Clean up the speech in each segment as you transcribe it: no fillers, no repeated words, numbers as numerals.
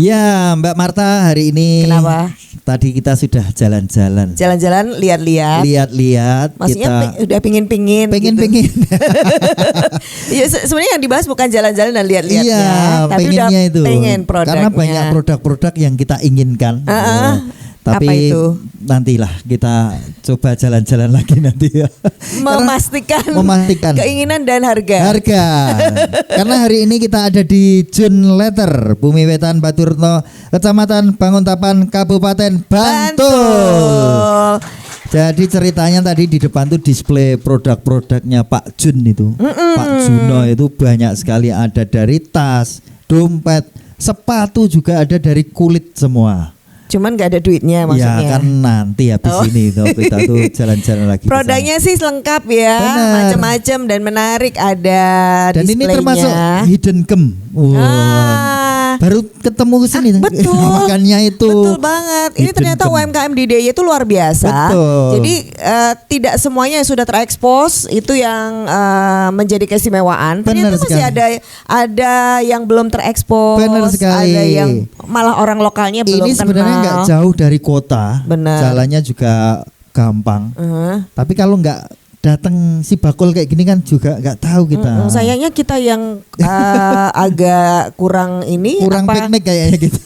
Ya, Mbak Marta, hari ini Kenapa? tadi kita sudah jalan-jalan. Jalan-jalan, lihat-lihat. Lihat-lihat. Maksudnya Kita udah pingin-pingin. pengen-pengen. Gitu. Ya, sebenarnya yang dibahas bukan jalan-jalan dan lihat-lihatnya, Iya, tapi udah pengennya itu. pengen produknya. Karena banyak produk-produk yang kita inginkan. Tapi Apa itu? nantilah kita coba jalan-jalan lagi nanti ya. Memastikan keinginan dan harga. Karena hari ini kita ada di Jun Letter, Bumi Wetan Baturno, Kecamatan Banguntapan, Kabupaten Bantul. Jadi ceritanya tadi di depan tuh display produk-produknya Pak Jun itu. Pak Juno itu banyak sekali, ada dari tas, dompet, sepatu juga ada dari kulit semua. Cuman gak ada duitnya maksudnya. Ya kan nanti habis ini kita tuh jalan-jalan lagi. Produknya sih lengkap ya, macam-macam dan menarik, ada dan displaynya. ini termasuk hidden gem. Baru ketemu ke sini. Betul. Makannya itu. Betul banget. Ini ternyata UMKM di DIY itu luar biasa. Betul. Jadi tidak semuanya yang sudah terekspos itu yang menjadi keistimewaan. Ternyata masih ada yang belum terekspos. Benar sekali. Ada yang malah orang lokalnya belum kenal. Ini sebenarnya nggak jauh dari kota. Benar. Jalannya juga gampang. Tapi kalau nggak datang si bakul kayak gini kan juga nggak tahu kita. Sayangnya kita yang agak kurang piknik kayaknya gitu.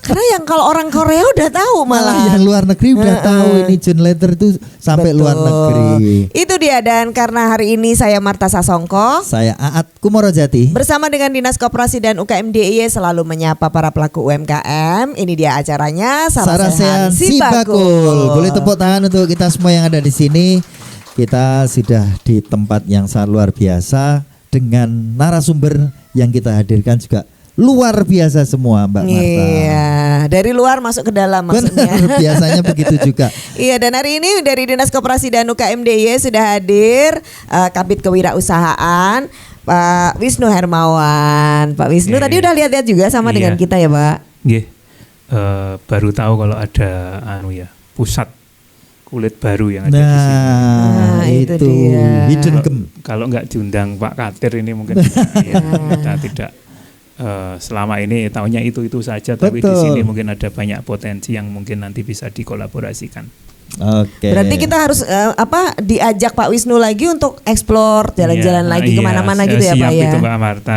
Karena yang kalau orang Korea udah tahu malah yang luar negeri udah tahu ini Jun Letter itu sampai luar negeri. Itu dia, dan karena hari ini saya Marta Sasongko, saya Aat Kumorojati, bersama dengan Dinas Koperasi dan UKM DIY selalu menyapa para pelaku UMKM. Ini dia acaranya Sarasehan Si Bakul. Boleh tepuk tangan untuk kita semua yang ada di sini. Kita sudah di tempat yang sangat luar biasa dengan narasumber yang kita hadirkan juga luar biasa semua, Mbak Marta. Iya, dari luar masuk ke dalam maksudnya. Benar, biasanya begitu juga. Iya, dan hari ini dari Dinas Koperasi dan UKM DIY sudah hadir Kabid Kewirausahaan Pak Wisnu Hermawan. Pak Wisnu tadi udah lihat-lihat juga sama dengan kita ya, Pak? Nggih. Baru tahu kalau ada pusat kulit baru yang ada di sini. Nah, itu dia. Hidden gem. Kalau nggak diundang Pak Katir ini mungkin kita tidak selama ini tahunya itu saja. Tapi di sini mungkin ada banyak potensi yang mungkin nanti bisa dikolaborasikan. Oke. Berarti kita harus diajak Pak Wisnu lagi untuk eksplor jalan-jalan lagi kemana-mana gitu ya, Pak ya. Itu Mbak Marta.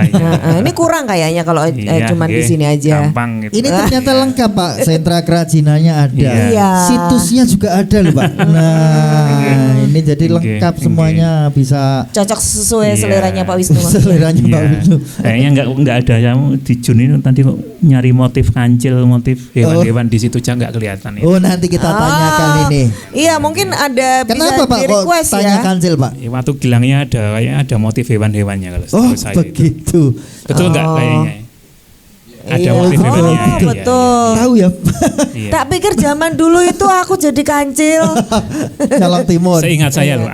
Ini kurang kayaknya kalau cuma di sini aja. Gampang gitu. Ini ternyata lengkap, Pak. Sentra kerajinannya ada. Iya. Situsnya juga ada loh, Pak. Nah, ini jadi lengkap semuanya, bisa cocok sesuai seleranya Pak Wisnu. Seleranya Pak Wisnu. Kayaknya enggak ada yang di Jun ini tadi nyari motif kancil, motif hewan-hewan di situ aja enggak kelihatan ya. Oh, nanti kita tanyakan ini. Iya, mungkin ada. Kenapa bisa Pak di-request kok tanya kancil, Pak? Waktu gilangnya kayaknya ada motif hewan-hewannya kalau setahu saya. Begitu. Betul enggak kayaknya? Ada motif hewannya. Betul. Tahu ya. Tak pikir zaman dulu itu aku jadi kancil. Jalan Timur. Seingat saya loh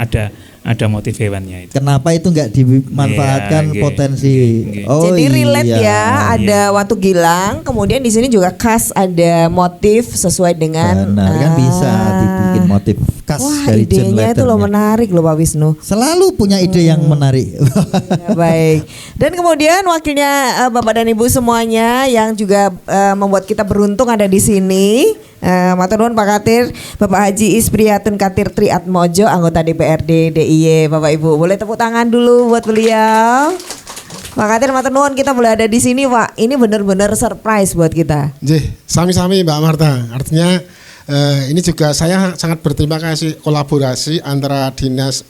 ada motif hewannya itu. Kenapa itu enggak dimanfaatkan potensi? Jadi relate ada Watu Gilang, kemudian di sini juga khas ada motif sesuai dengan. Benar, kan bisa dibikin motif khas dari Jun Letter. Idenya itu loh menarik loh Pak Wisnu. Selalu punya ide yang menarik. Baik. Dan kemudian wakilnya Bapak dan Ibu semuanya yang juga membuat kita beruntung ada di sini. Matur nuwun Pak Katir, Bapak Haji Ispriyatun Katir Triatmojo, anggota DPRD DIY. Bapak Ibu boleh tepuk tangan dulu buat beliau. Pak Katir, matur nuwun, kita boleh ada di sini, Pak. Ini benar-benar surprise buat kita. Sami-sami Mbak Marta. Artinya ini juga saya sangat berterima kasih kolaborasi antara Dinas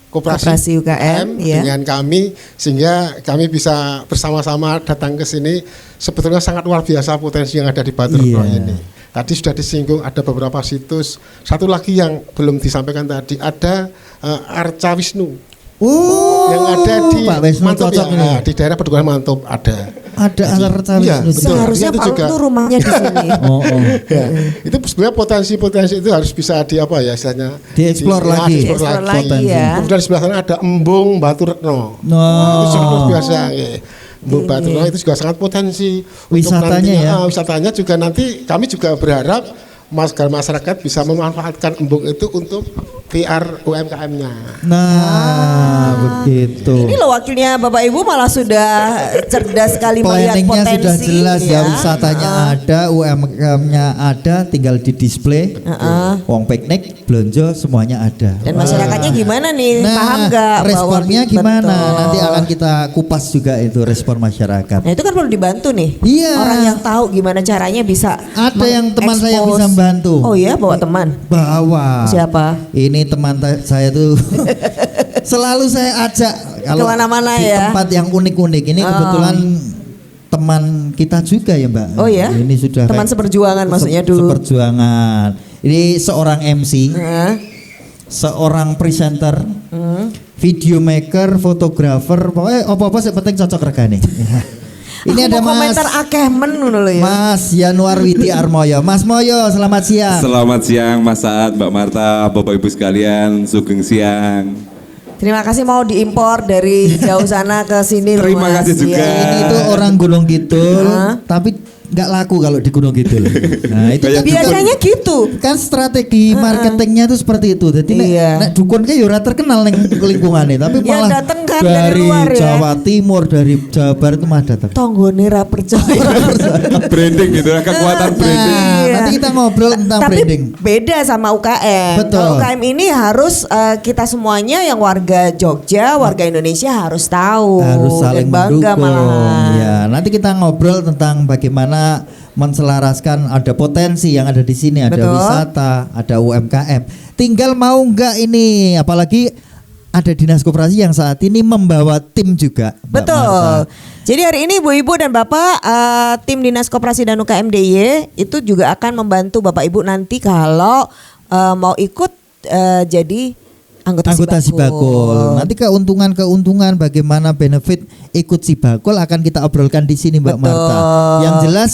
Koperasi UKM dengan kami, sehingga kami bisa bersama-sama datang ke sini. Sebetulnya sangat luar biasa potensi yang ada di Baturno ini. Tadi sudah disinggung ada beberapa situs. Satu lagi yang belum disampaikan tadi, ada Arca Wisnu. Yang ada di Mantop ya, di daerah Pedukuhan Mantop ada. Ada Arca Wisnu. Seharusnya Pak itu rumahnya di sini. Itu sebenarnya potensi-potensi itu harus bisa istilahnya dieksplor lagi. Kemudian di sebelah sana ada Embung Baturno. Itu sangat luar biasa. Baturno itu juga sangat potensi wisatanya wisatanya juga nanti kami juga berharap masyarakat bisa memanfaatkan embung itu untuk PR UMKM-nya. Nah, begitu. Ini loh wakilnya Bapak Ibu malah sudah cerdas sekali melihat Planningnya potensi. sudah jelas ya, wisatanya ada, UMKM-nya ada, tinggal di display. Wong piknik, belanja semuanya ada. Dan masyarakatnya gimana nih? Nah, Paham nggak? responnya bahwa- gimana? Betul. Nanti akan kita kupas juga itu respon masyarakat. Nah itu kan perlu dibantu nih. Iya. Orang yang tahu gimana caranya bisa. Ada yang teman saya mengekspos. bisa membantu. Oh iya, bawa teman. Bawa. Siapa? Ini teman saya tuh selalu saya ajak kalau Kemana-mana di ya. tempat yang unik-unik. Ini kebetulan teman kita juga ya Mbak. Oh ya? Ini sudah Teman kayak- seperjuangan maksudnya dulu. Seperjuangan. Ini seorang MC, Nah, seorang presenter, video maker, fotografer, pokoknya apa-apa yang penting cocok regane. Ini aku ada mau Mas komentar akeh men ngono lho ya. Mas Yanuar Witi Armoyo. Mas Moyo, selamat siang. Selamat siang Mas Saad, Mbak Marta, Bapak Ibu sekalian, sugeng siang. Terima kasih mau diimpor dari jauh sana ke sini loh, Terima Mas. kasih juga. Iya. Ini tuh orang Gunung Kidul, tapi nggak laku kalau di Gunung Kidul. Nah itu Kayak kan Biasanya gitu. kan strategi marketingnya tuh seperti itu. Jadi Iya. nek dukun kayak ya ora terkenal neng lingkungannya, tapi Yang malah dateng kan dari luar ya. Jawa Timur, dari Jawa Barat itu malah datang. Tonggone ra percaya. Branding gitu, kekuatan branding. Nah, Iya. nanti kita ngobrol tentang Tapi branding. beda sama UKM. Betul. Kalau UKM ini harus kita semuanya yang warga Jogja, warga Indonesia harus tahu. Harus saling dan bangga mendukung. malahan. Ya, nanti kita ngobrol tentang bagaimana menselaraskan ada potensi yang ada di sini, ada Betul. wisata, ada UMKM. Tinggal mau nggak ini, apalagi ada dinas koperasi yang saat ini membawa tim juga. Mbak Betul. Marta. Jadi hari ini Bu Ibu dan Bapak tim Dinas Koperasi dan UKM DIY itu juga akan membantu Bapak Ibu nanti kalau mau ikut jadi anggota Sibakul. Nanti keuntungan bagaimana benefit ikut Sibakul akan kita obrolkan di sini Mbak Betul. Marta. Yang jelas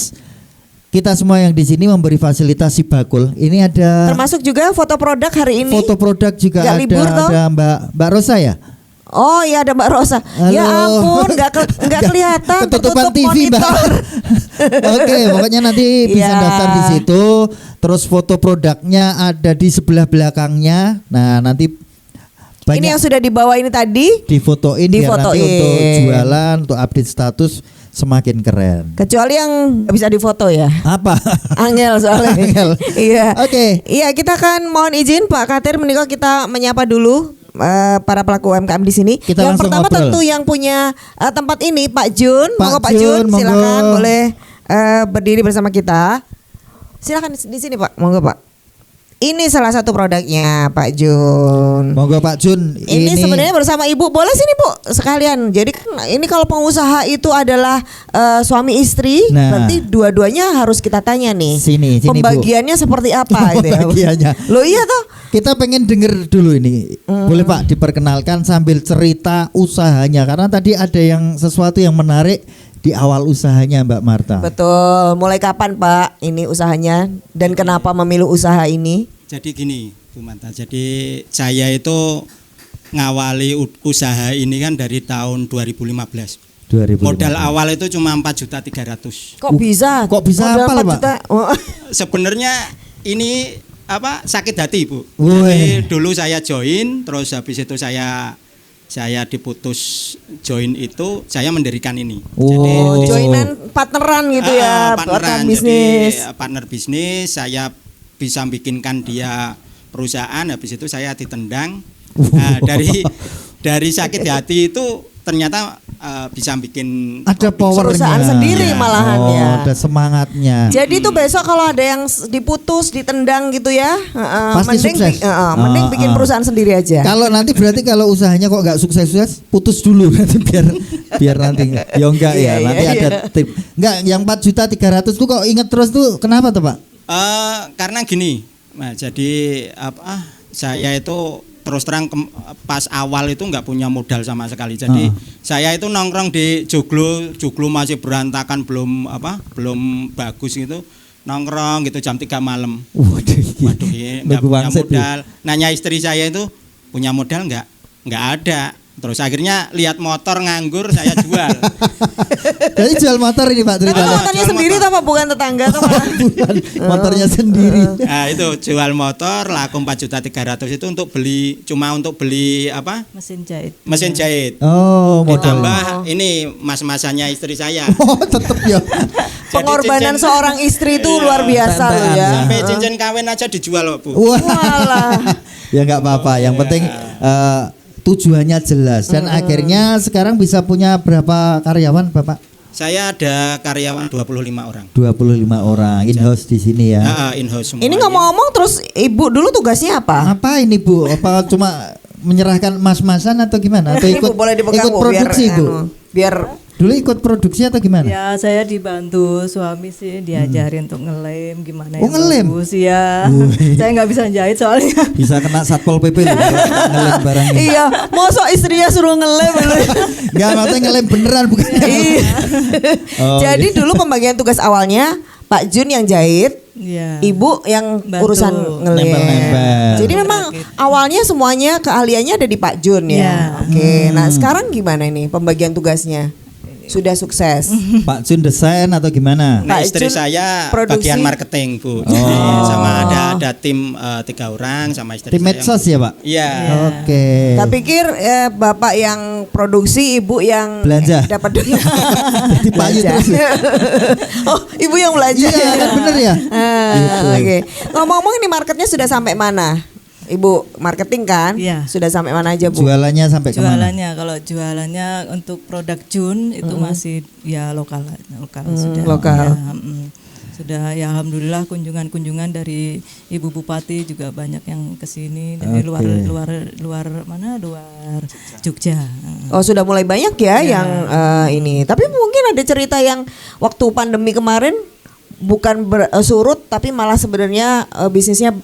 kita semua yang di sini memberi fasilitas Sibakul. Ini ada Termasuk juga foto produk hari ini. foto produk juga Nggak libur toh? ada Mbak Rosa ya. Oh iya ada Mbak Rosa. Ya Halo. ampun nggak kelihatan. Ketutupan tertutup TV Mbak. monitor. Oke, pokoknya nanti bisa Ya. daftar di situ. Terus foto produknya ada di sebelah belakangnya. Nah nanti banyak Ini yang sudah dibawa ini tadi. difotoin biar nanti Difotoin. untuk jualan, untuk update status semakin keren. Kecuali yang nggak bisa difoto ya. Apa? Angel soalnya. Angel. Iya. Oke. Iya kita akan mohon izin Pak Katir menikah kita menyapa dulu para pelaku UMKM di sini. Kita Yang langsung pertama ngobrol. tentu yang punya tempat ini Pak Jun. Pak Monggo Pak Jun, Jun, monggo. silakan boleh berdiri bersama kita. Silakan di sini Pak. Monggo Pak. Ini salah satu produknya Pak Jun. Monggo Pak Jun. Ini sebenarnya bersama Ibu. Boleh sini Bu sekalian. Jadi kan ini kalau pengusaha itu adalah suami istri, Nah. berarti dua-duanya harus kita tanya nih. Sini, Bu. Pembagiannya seperti apa gitu ya. Pembagiannya. Loh iya toh. Kita pengen denger dulu ini. Boleh Pak diperkenalkan sambil cerita usahanya karena tadi ada yang sesuatu yang menarik di awal usahanya Mbak Marta. Betul. Mulai kapan Pak ini usahanya dan kenapa memilih usaha ini? Jadi gini Bu Manta, jadi saya itu ngawali usaha ini kan dari tahun 2015. 2015. Modal awal itu cuma 4.300.000. Kok bisa? kok bisa Modal hafal, 4 Pak? juta? Oh. Sebenarnya ini sakit hati Bu. Woi. Jadi dulu saya join, terus habis itu saya diputus join itu, saya mendirikan ini. Oh. Oh, joinan partneran gitu ya, partneran. bisnis. Jadi partner bisnis, saya bisa bikinkan dia perusahaan, habis itu saya ditendang. Nah, dari sakit hati itu ternyata bisa bikin Ada powernya. Perusahaan sendiri malahan oh, ya. ada semangatnya. Jadi tuh besok kalau ada yang diputus, ditendang gitu ya, Pasti sukses. mending bikin perusahaan sendiri aja. Kalau nanti berarti kalau usahanya kok nggak sukses putus dulu nanti biar nanti ya enggak ya Iya, nanti iya, ada tip. Enggak yang 4.300.000 tuh kok inget terus tuh kenapa tuh Pak? karena gini, nah, jadi saya itu terus terang pas awal itu nggak punya modal sama sekali. Jadi saya itu nongkrong di joglo masih berantakan, belum bagus gitu. Nongkrong gitu jam 3 malam. Waduh, nggak punya modal. Nanya istri saya itu punya modal nggak ada. Terus akhirnya lihat motor nganggur saya jual. Jadi jual motor ini Pak Itu ceritanya. motornya sendiri atau apa? Bukan tetangga atau apa? Bukan, motornya sendiri. Nah, itu jual motor laku 4.300.000 itu untuk beli apa? Mesin jahit. Mesin jahit. Oh, modal. Ditambah ini mas-masannya istri saya. Oh, tetep ya. Pengorbanan cincin- seorang istri itu luar biasa loh ya. Sampai cincin kawin aja dijual loh, Bu. Wah. Walah. Ya nggak apa-apa. Yang penting tujuannya jelas dan akhirnya sekarang bisa punya berapa karyawan Bapak? Saya ada karyawan 25 orang. 25 orang in-house di sini ya. In-house semua. Ini ngomong-ngomong terus Ibu dulu tugasnya apa? Apa ini Bu? Apa cuma menyerahkan mas-masan atau gimana? Atau Ini, ikut Bu, boleh dipegang, ikut Bu, produksi biar, Bu? biar Dulu ikut produksi atau gimana? Ya saya dibantu suami sih diajarin untuk ngelem gimana Oh, yang ngelem? bagus ya. Wih. Saya nggak bisa jahit soalnya. Bisa kena Satpol PP loh kalau ngelem barangnya. Iya, mosok istrinya suruh ngelem dulu. Enggak, maksudnya ngelem beneran bukan. Iya. Oh, Jadi dulu pembagian tugas awalnya Pak Jun yang jahit, Iya. Ibu yang Bantu. urusan ngelem. Nempel-nempel. Jadi memang awalnya semuanya keahliannya ada di Pak Jun ya. Iya. Oke, nah sekarang gimana ini pembagian tugasnya? Sudah sukses. Pak Jun desain atau gimana? Nah, Pak istri Jun saya produksi. bagian marketing, Bu. Jadi sama ada tim 3 orang sama istri Tim saya. medsos ya Pak? Iya. Oke. Tak pikir Bapak yang produksi, Ibu yang Belanja. dapat duit. Jadi payu terus. Oh, Ibu yang belanja. Iya, kan bener ya? Gitu. Oke. Ngomong-ngomong ini marketnya sudah sampai mana? Ibu marketing kan? Iya. Sudah sampai mana aja, Bu? Jualannya sampai kemana? Jualannya kalau jualannya untuk produk Jun itu masih ya lokal sudah. lokal. Ya, sudah ya alhamdulillah kunjungan dari Ibu Bupati juga banyak yang kesini dari Oke. luar Jogja. Oh, sudah mulai banyak ya yang ini. Tapi mungkin ada cerita yang waktu pandemi kemarin bukan surut tapi malah sebenarnya bisnisnya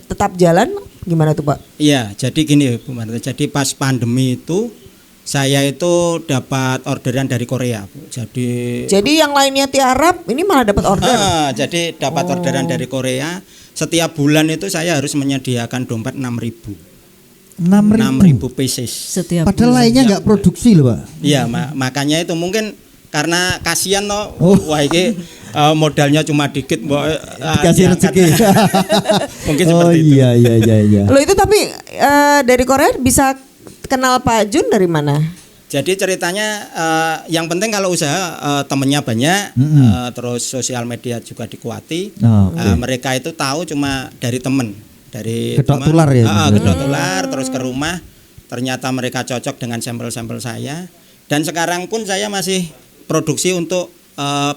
tetap jalan. Gimana tuh, Pak? Iya, jadi gini Bu Marta. Jadi pas pandemi itu saya itu dapat orderan dari Korea, Bu. Jadi yang lainnya tiarap, ini malah dapat order. jadi dapat orderan dari Korea. Setiap bulan itu saya harus menyediakan dompet 6.000 pieces. Setiap Padahal bulan. lainnya nggak produksi loh Pak. Iya, makanya itu mungkin karena kasihan loh. Oh. Wah ini modalnya cuma dikit, Kasih rezeki. Mungkin Oh seperti itu. iya. Loh itu tapi dari Korea bisa kenal Pak Jun dari mana? Jadi ceritanya yang penting kalau usaha temennya banyak, terus sosial media juga dikuati. Oh, oke. Mereka itu tahu cuma dari temen, dari Gedok teman. tular ya? Gedok tular, terus ke rumah. Ternyata mereka cocok dengan sampel-sampel saya. Dan sekarang pun saya masih produksi untuk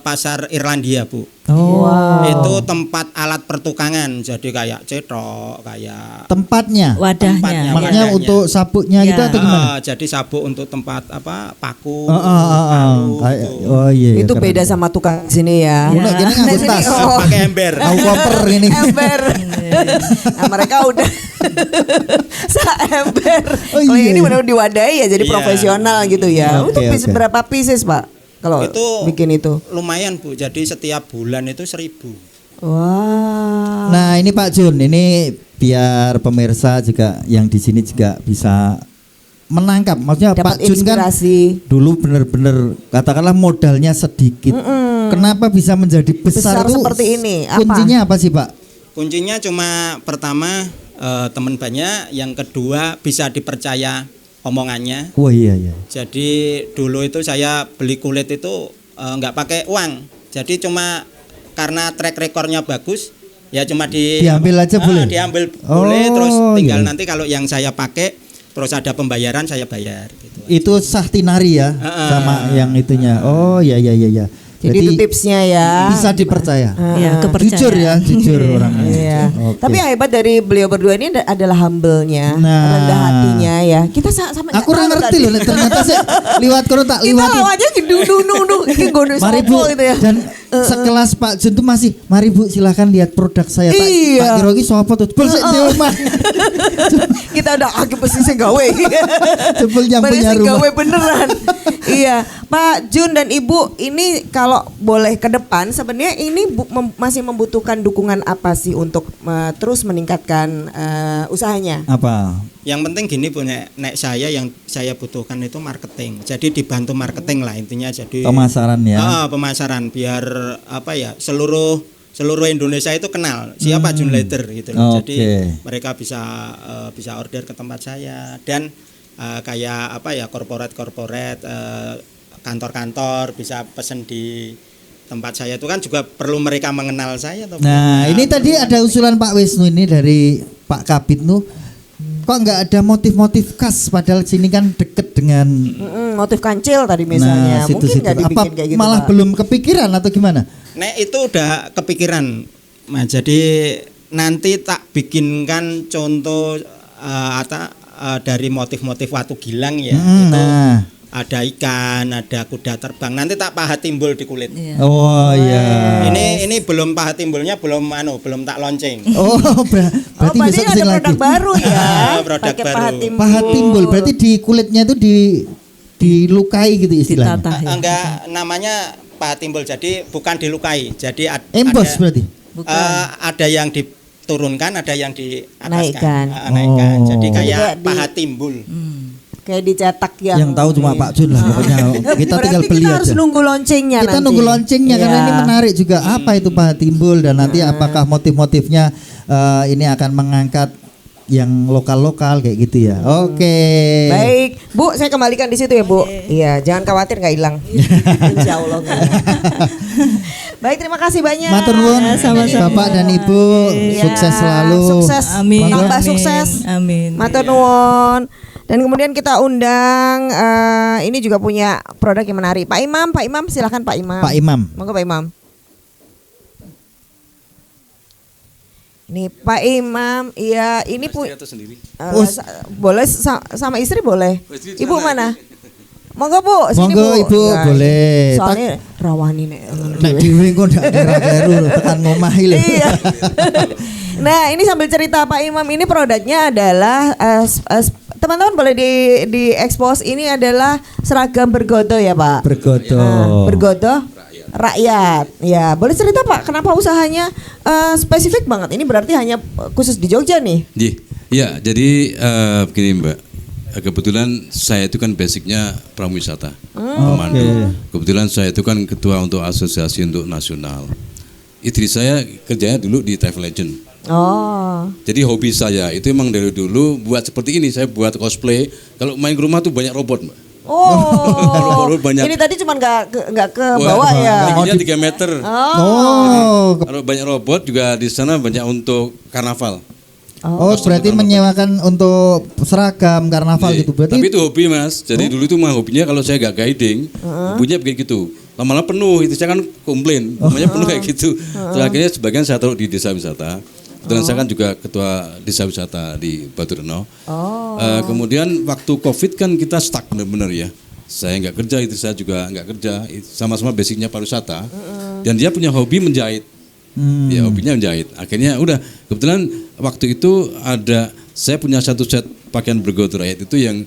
pasar Irlandia, Bu. Oh. Itu tempat alat pertukangan, jadi kayak cetok, kayak Tempatnya. Wadahnya. Makanya wadahnya. untuk sabuknya gitu Ya. atau gimana? Jadi sabuk untuk tempat paku. Oh. Oh iya. Itu keren. beda sama tukang sini ya. Udah gini nganggo Nah, sini, tas. oh. Pakai ember. Tahu koper ini. Ember. Nah, mereka udah ember. Oh, Kalau iya, ini iya. benar diwadahi ya jadi Iya. profesional gitu ya. Oke, Untuk oke. berapa pieces, Pak? Kalau Itu bikin itu. lumayan, Bu. Jadi setiap bulan itu 1.000. Wah. Nah ini Pak Jun, ini biar pemirsa juga yang di sini juga bisa menangkap. Maksudnya Dapat Pak Jun kan inspirasi. dulu bener-bener katakanlah modalnya sedikit. Kenapa bisa menjadi besar, Besar tuh seperti ini? Apa? Kuncinya apa sih Pak? Kuncinya cuma pertama teman banyak, yang kedua bisa dipercaya omongannya. Wah iya. Jadi dulu itu saya beli kulit itu nggak pakai uang. Jadi cuma karena track recordnya bagus, ya cuma Diambil aja boleh? Diambil Oh, boleh, terus tinggal iya. nanti kalau yang saya pakai, terus ada pembayaran saya bayar. Gitu. Itu Sahtinari ya sama yang itunya. Oh iya. Jadi itu tipsnya ya. bisa dipercaya. Ya, kepercayaan. Jujur ya, jujur orangnya. Iya. Oke. Tapi yang hebat dari beliau berdua ini adalah humble-nya, Nah. rendah hatinya ya. Kita sama Aku ora ngerti loh, ternyata sih liwat kono tak Kita liwati. lawannya dung iki gono Mari Bu, gitu ya. dan sekelas Pak Jun tuh masih, mari Bu silakan lihat produk saya. Iya. Tak kira iki sapa tuh? Bel sik di omah. Kita udah agak pasti sing gawe. Jebul yang Bener punya sing rumah. gawe beneran. Iya, Pak Jun dan Ibu, ini kalau boleh ke depan sebenarnya ini masih membutuhkan dukungan apa sih untuk terus meningkatkan usahanya? Apa? Yang penting gini Bu, nek saya yang saya butuhkan itu marketing. Jadi dibantu marketing lah intinya, jadi Pemasaran ya. Pemasaran biar apa ya, seluruh Indonesia itu kenal siapa Jun Leather gitu loh. Jadi mereka bisa order ke tempat saya, dan kayak apa ya, korporat kantor-kantor bisa pesen di tempat saya, itu kan juga perlu mereka mengenal saya toh. Nah, ini tadi ada usulan Pak Wisnu ini dari Pak Kabit kok nggak ada motif-motif khas, padahal sini kan deket dengan motif kancil tadi misalnya. Nah, Mungkin nggak dibikin apa kayak gitu, malah Pak? belum kepikiran atau gimana? Nek itu udah kepikiran. Nah, jadi nanti tak bikinkan contoh dari motif-motif watu gilang ya. Itu ada ikan, ada kuda terbang. Nanti tak pahat timbul di kulit. Oh iya. Ini belum pahat timbulnya, belum tak launching. Oh, berarti berarti besok ada kesini produk lagi. baru ya. Produk Pakai baru. pahat timbul. Pahat timbul berarti di kulitnya itu dilukai gitu istilahnya. Ditata ya. Enggak, namanya pahat timbul. Jadi bukan dilukai. Jadi Emboss berarti. ada yang diturunkan, ada yang Naikkan. naikkan. Oh. Jadi kayak Jadi pahat timbul. Kayak dicetak yang Yang tahu cuma Pak Jun lah pokoknya. Kita tinggal Berarti beli kita aja. harus nunggu launchingnya Kita nanti. nunggu launchingnya karena Iya. ini menarik juga. Apa itu pahat timbul dan nanti apakah motif-motifnya ini akan mengangkat yang lokal-lokal kayak gitu ya. Oke. Baik, Bu, saya kembalikan di situ ya, Bu. Iya, jangan khawatir nggak hilang. Insya Allah. nggak hilang. Baik, terima kasih banyak. Matur nuwun sama-sama. Bapak dan Ibu, Iya, sukses selalu. Sukses, Amin. tambah Amin. sukses. Amin. Matur nuwun. Dan kemudian kita undang ini juga punya produk yang menarik. Pak Imam, silakan Pak Imam. Pak Imam. Monggo Pak Imam. Ini Pak Imam, iya ini boleh sama istri boleh. Ibu mana? Monggo Bu, sini Monggo Bu. Ibu, Ya, boleh. Soalnya rawani nek. Nek dhewe kok ndak kira-kira tekan ngomah lho. Iya. Nah, ini sambil cerita Pak Imam, ini produknya adalah teman-teman boleh di expose, ini adalah seragam bergodo ya Pak. Bergodo. Bergodo rakyat. Ya, boleh cerita Pak, kenapa usahanya spesifik banget? Ini berarti hanya khusus di Jogja nih? Ya, jadi begini Mbak. Kebetulan saya itu kan basicnya pramuwisata, pemandu. Kebetulan saya itu kan ketua untuk asosiasi untuk nasional. Istri saya kerjanya dulu di Travel Legend. Oh. Jadi hobi saya itu emang dari dulu buat seperti ini. Saya buat cosplay. Kalau main ke rumah tuh banyak robot, Mbak. Oh. Robot banyak. Ini tadi cuma nggak ke bawah ya. Tingginya 3 meter. Oh. Kalau banyak robot juga di sana banyak untuk karnaval. Oh, berarti menyewakan untuk seragam karnaval gitu berarti. Tapi itu hobi Mas. Jadi dulu tuh mah hobinya kalau saya gak guiding, hobinya begitu. Lama-lama penuh, itu saya kan komplain, namanya penuh kayak gitu. Terus akhirnya sebagian saya taruh di desa wisata. Kebetulan saya kan juga ketua desa wisata di Batu Reno. Kemudian waktu Covid kan kita stuck benar-benar ya. Saya nggak kerja, itu saya juga nggak kerja. Sama-sama basicnya pariwisata. Dan dia punya hobi menjahit. Ya hobinya menjahit. Akhirnya udah kebetulan waktu itu saya punya satu set pakaian bergodo rakyat itu yang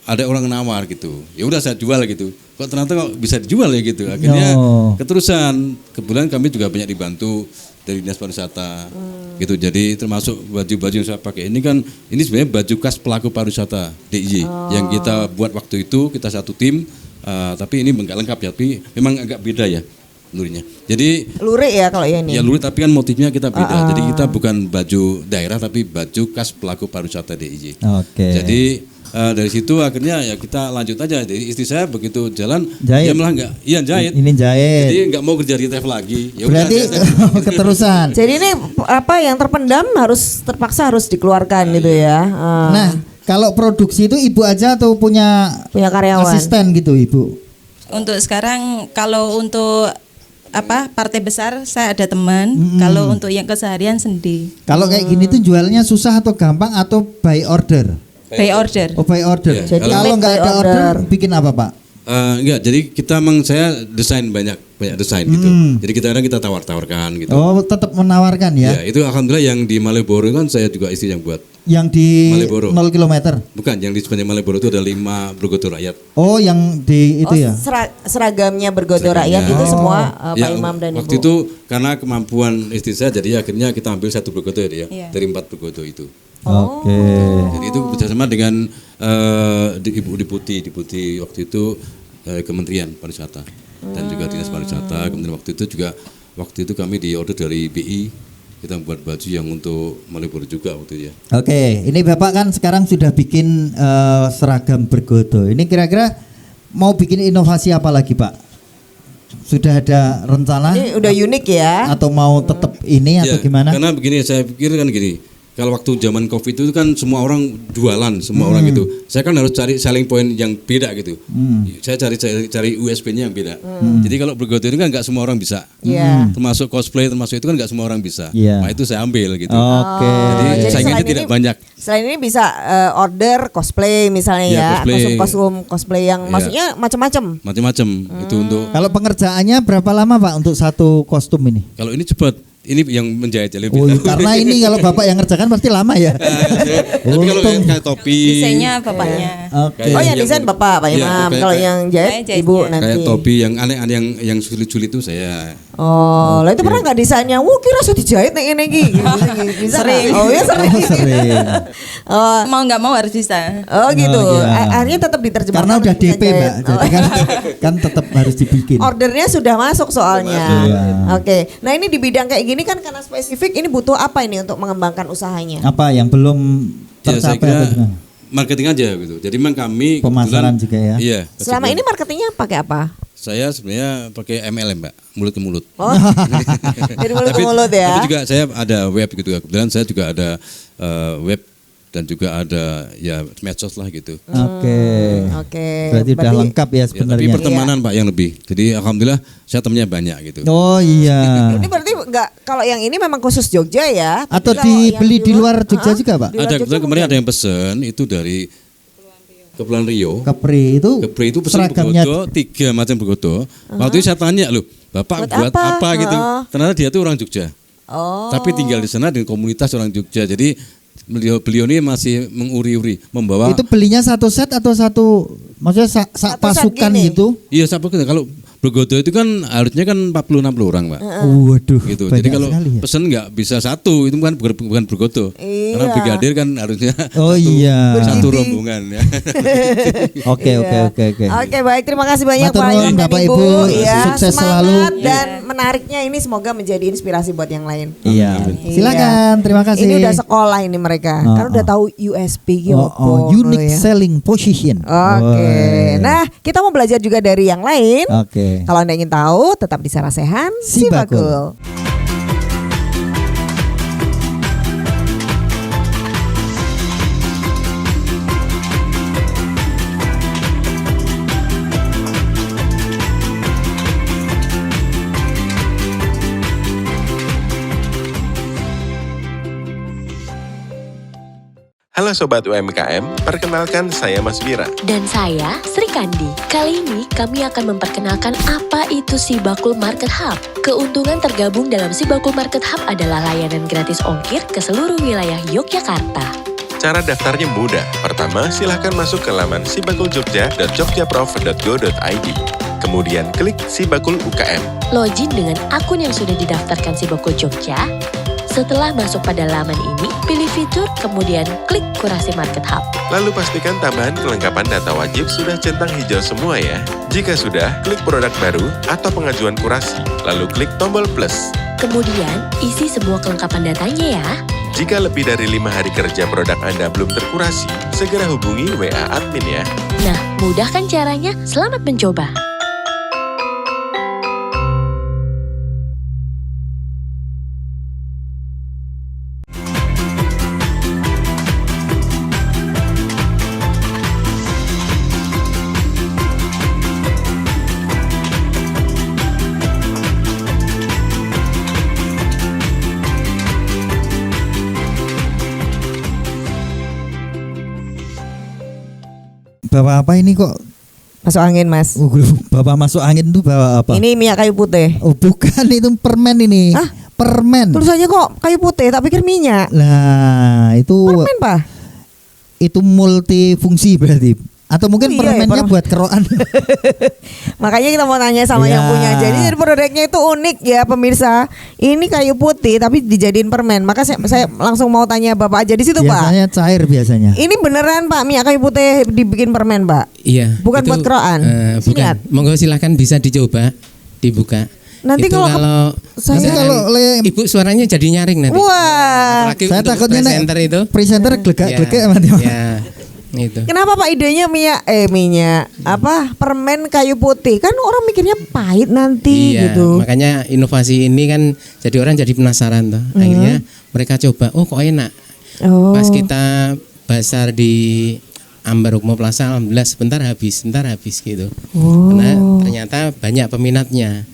ada orang nawar gitu. Ya udah saya jual gitu. Kok ternyata kok bisa dijual ya gitu. Akhirnya keterusan. Kebetulan kami juga banyak dibantu dari dinas pariwisata gitu. Jadi termasuk baju-baju yang saya pakai ini kan ini sebenarnya baju khas pelaku pariwisata DIY yang kita buat waktu itu, kita satu tim. Tapi ini enggak lengkap ya, tapi memang agak beda ya. Lurirnya. Jadi lurik ya kalau ya ini. Ya lurik tapi kan motifnya kita beda. Jadi kita bukan baju daerah tapi baju khas pelaku pariwisata DIY. Oke. Jadi dari situ akhirnya ya kita lanjut aja. Jadi istri saya begitu jalan Jahit. dia malah enggak, iya jahit. Ini jahit. Jadi enggak mau kerja di travel lagi. Ya Berarti udah, keterusan. Jadi ini apa yang terpendam terpaksa harus dikeluarkan gitu ya. Nah, kalau produksi itu ibu aja atau punya karyawan? Asisten gitu ibu? Untuk sekarang kalau untuk partai besar saya ada teman. Kalau untuk yang keseharian sendiri. Kalau kayak gini tuh jualnya susah atau gampang atau by order? By order. Oh, by order. Iya. Jadi kalau nggak ada order bikin apa Pak? enggak, jadi kita saya desain banyak desain gitu. Jadi kita tawar-tawarkan gitu. Oh, tetap menawarkan ya? Ya, itu alhamdulillah yang di Malioboro kan saya juga istri yang buat. Yang di Malioboro. 0 km. Bukan, yang di sepanjang Malioboro itu ada 5 bergodo rakyat. Oh, yang di itu ya. Seragamnya bergodo Seragamnya. rakyat itu semua Ya, Pak Imam dan Ibu. waktu itu karena kemampuan istri saya, jadi akhirnya kita ambil 1 bergodo ya, Iya. dari 4 bergodo itu. Oke. Jadi itu bekerjasama dengan Ibu Deputi waktu itu Kementerian Pariwisata dan juga Dinas Pariwisata. Kemudian waktu itu kami di order dari BI, kita membuat baju yang untuk Malioboro juga waktu itu ya. Oke, ini Bapak kan sekarang sudah bikin seragam bergodo. Ini kira-kira mau bikin inovasi apa lagi, Pak? Sudah ada rencana? Ini udah unik ya. Atau mau tetap ini atau Ya, gimana? Karena begini, saya pikir kan gini. Kalau waktu zaman Covid itu kan semua orang jualan, semua orang gitu. Saya kan harus cari selling point yang beda gitu. Saya cari USP-nya yang beda. Jadi kalau bergodo itu kan nggak semua orang bisa. Iya. Termasuk cosplay, termasuk itu kan nggak semua orang bisa. Iya. Nah itu saya ambil gitu. Oke. Jadi Jadi saingannya selain tidak ini- banyak. Selain ini bisa order cosplay misalnya Iya, ya, cosplay. kostum cosplay yang Iya. maksudnya macam-macam. Macam-macam itu untuk. Kalau pengerjaannya berapa lama, Pak, untuk satu kostum ini? Kalau ini cepat. Ini yang menjahit jadi lebih Oh, tahu. karena ini kalau Bapak yang ngerjakan pasti lama ya. Tapi kalau kayak topi, Desainnya bapaknya. Oke. Kayak Oh yang yang- desain Bapak, Pak Iya, Imam. kayak- Kalau yang jahit Saya jahitnya. Ibu nanti. kayak topi yang aneh-aneh yang sulit-sulit itu saya. Oh, lah itu pernah nggak desainnya? Wah, kira sudah dijahit nih ini Bisa Sering. nggak? Oh ya sering. Oh, sering. Oh, Mau nggak mau harus bisa. oh gitu. Oh, iya. Akhirnya tetap diterjemahkan. Karena udah untuk bisa DP, Mbak. jahit. Jadi kan tetap harus dibikin. Ordernya sudah masuk soalnya. Iya. Oke. Nah ini di bidang kayak gini kan karena spesifik, ini butuh apa ini untuk mengembangkan usahanya? Apa yang belum Ya saya tercapai kira atau gimana? marketing aja gitu. Jadi memang kami Pemasaran kebetulan- juga ya? Iya. Selama kebetulan ini marketingnya pakai apa? saya sebenarnya pakai MLM, Mbak, mulut ke mulut. Oh, dari mulut ke mulut ya. Tapi juga saya ada web gitu ya. Kebetulan saya juga ada web dan juga ada ya medsos lah gitu. Oke. Oke. Berarti udah lengkap ya Ya, tapi sebenarnya. pertemanan Pak yang lebih. Jadi alhamdulillah saya temennya banyak gitu. Oh iya. Ini berarti nggak, kalau yang ini memang khusus Jogja ya? Tapi Atau kalau yang dibeli di luar Jogja juga, Pak? Di luar Ada Jogja kebetulan kemarin mungkin? ada yang pesen itu dari Kepulauan Rio. Kepri itu Kepri itu pesan seragamnya bergodo, 3 macam bergodo. Waktu itu saya tanya loh, Bapak Buat buat apa? apa gitu? Ternyata dia tuh orang Jogja. Oh. Tapi tinggal di sana dengan komunitas orang Jogja. Jadi beliau ini masih menguri-uri, membawa. itu belinya satu set atau satu maksudnya Satu set pasukan gini. gitu? Iya, siapa kalau bergodo itu kan harusnya kan 40-60 orang, Pak. Waduh. Gitu. banyak Jadi kalau sekali ya. pesen nggak bisa satu, itu kan bukan bergodo. Iya. Karena brigadir kan harusnya Oh iya. satu rombongan ya. Oke. Oke, baik, terima kasih banyak Matur Pak nuwun, Imam dan Bapak, Ibu. Ibu. Ya, Sukses semangat selalu. dan menariknya ini semoga menjadi inspirasi buat yang lain. Iya. Iya. Silakan, terima kasih. Ini udah sekolah ini mereka, Oh, kan udah oh. tahu USP gitu. unique selling position. Oke, Woi. nah kita mau belajar juga dari yang lain. Oke. Kalau Anda ingin tahu, tetap di Sarasehan Si Bakul. Halo Sobat UMKM, perkenalkan saya Mas Bira. Dan saya, Sri Kandi. Kali ini kami akan memperkenalkan apa itu Si Bakul Market Hub. Keuntungan tergabung dalam Si Bakul Market Hub adalah layanan gratis ongkir ke seluruh wilayah Yogyakarta. Cara daftarnya mudah. Pertama, silahkan masuk ke laman sibakuljogja.jogjaprof.go.id. Kemudian klik Si Bakul UKM. Login dengan akun yang sudah didaftarkan Si Bakul Jogja. Setelah masuk pada laman ini, pilih fitur, kemudian klik kurasi Market Hub. Lalu pastikan tambahan kelengkapan data wajib sudah centang hijau semua ya. Jika sudah, klik produk baru atau pengajuan kurasi, lalu klik tombol plus. Kemudian, isi semua kelengkapan datanya ya. Jika lebih dari 5 hari kerja produk Anda belum terkurasi, segera hubungi WA admin ya. Nah, mudah kan caranya? Selamat mencoba. Bawa apa ini kok? Masuk angin, Mas. Bawa masuk angin itu bawa apa? Ini minyak kayu putih. Oh bukan, itu permen ini. Hah? permen. Tulisannya kok kayu putih, tak pikir minyak. Lah, itu Permen, Pak. itu multifungsi berarti. Atau mungkin Oh, iya, permennya buat kerokan. Makanya kita mau tanya sama Iya. yang punya. Jadi produknya itu unik ya pemirsa. Ini kayu putih tapi dijadiin permen. Maka saya langsung mau tanya Bapak aja di situ, Pak. Biasanya cair biasanya. Ini beneran Pak minyak kayu putih dibikin permen, Pak? Iya. Bukan itu, buat kerokan. Bukan. Ingat. Monggo silakan bisa dicoba, dibuka. Nanti Itu kalau saya- misalkan Kalau Ibu suaranya jadi nyaring nanti. Wah. Apalagi Saya untuk takutnya nek presenter itu. presenter glegak-glegek mati. Ya, itu. Kenapa Pak idenya minyak apa permen kayu putih? Kan orang mikirnya pahit nanti Iya, gitu. makanya inovasi ini kan jadi orang jadi penasaran toh. Akhirnya mereka coba, oh kok enak. Oh. Pas kita basar di Ambarukmo Plaza, alhamdulillah sebentar habis gitu. Karena ternyata banyak peminatnya.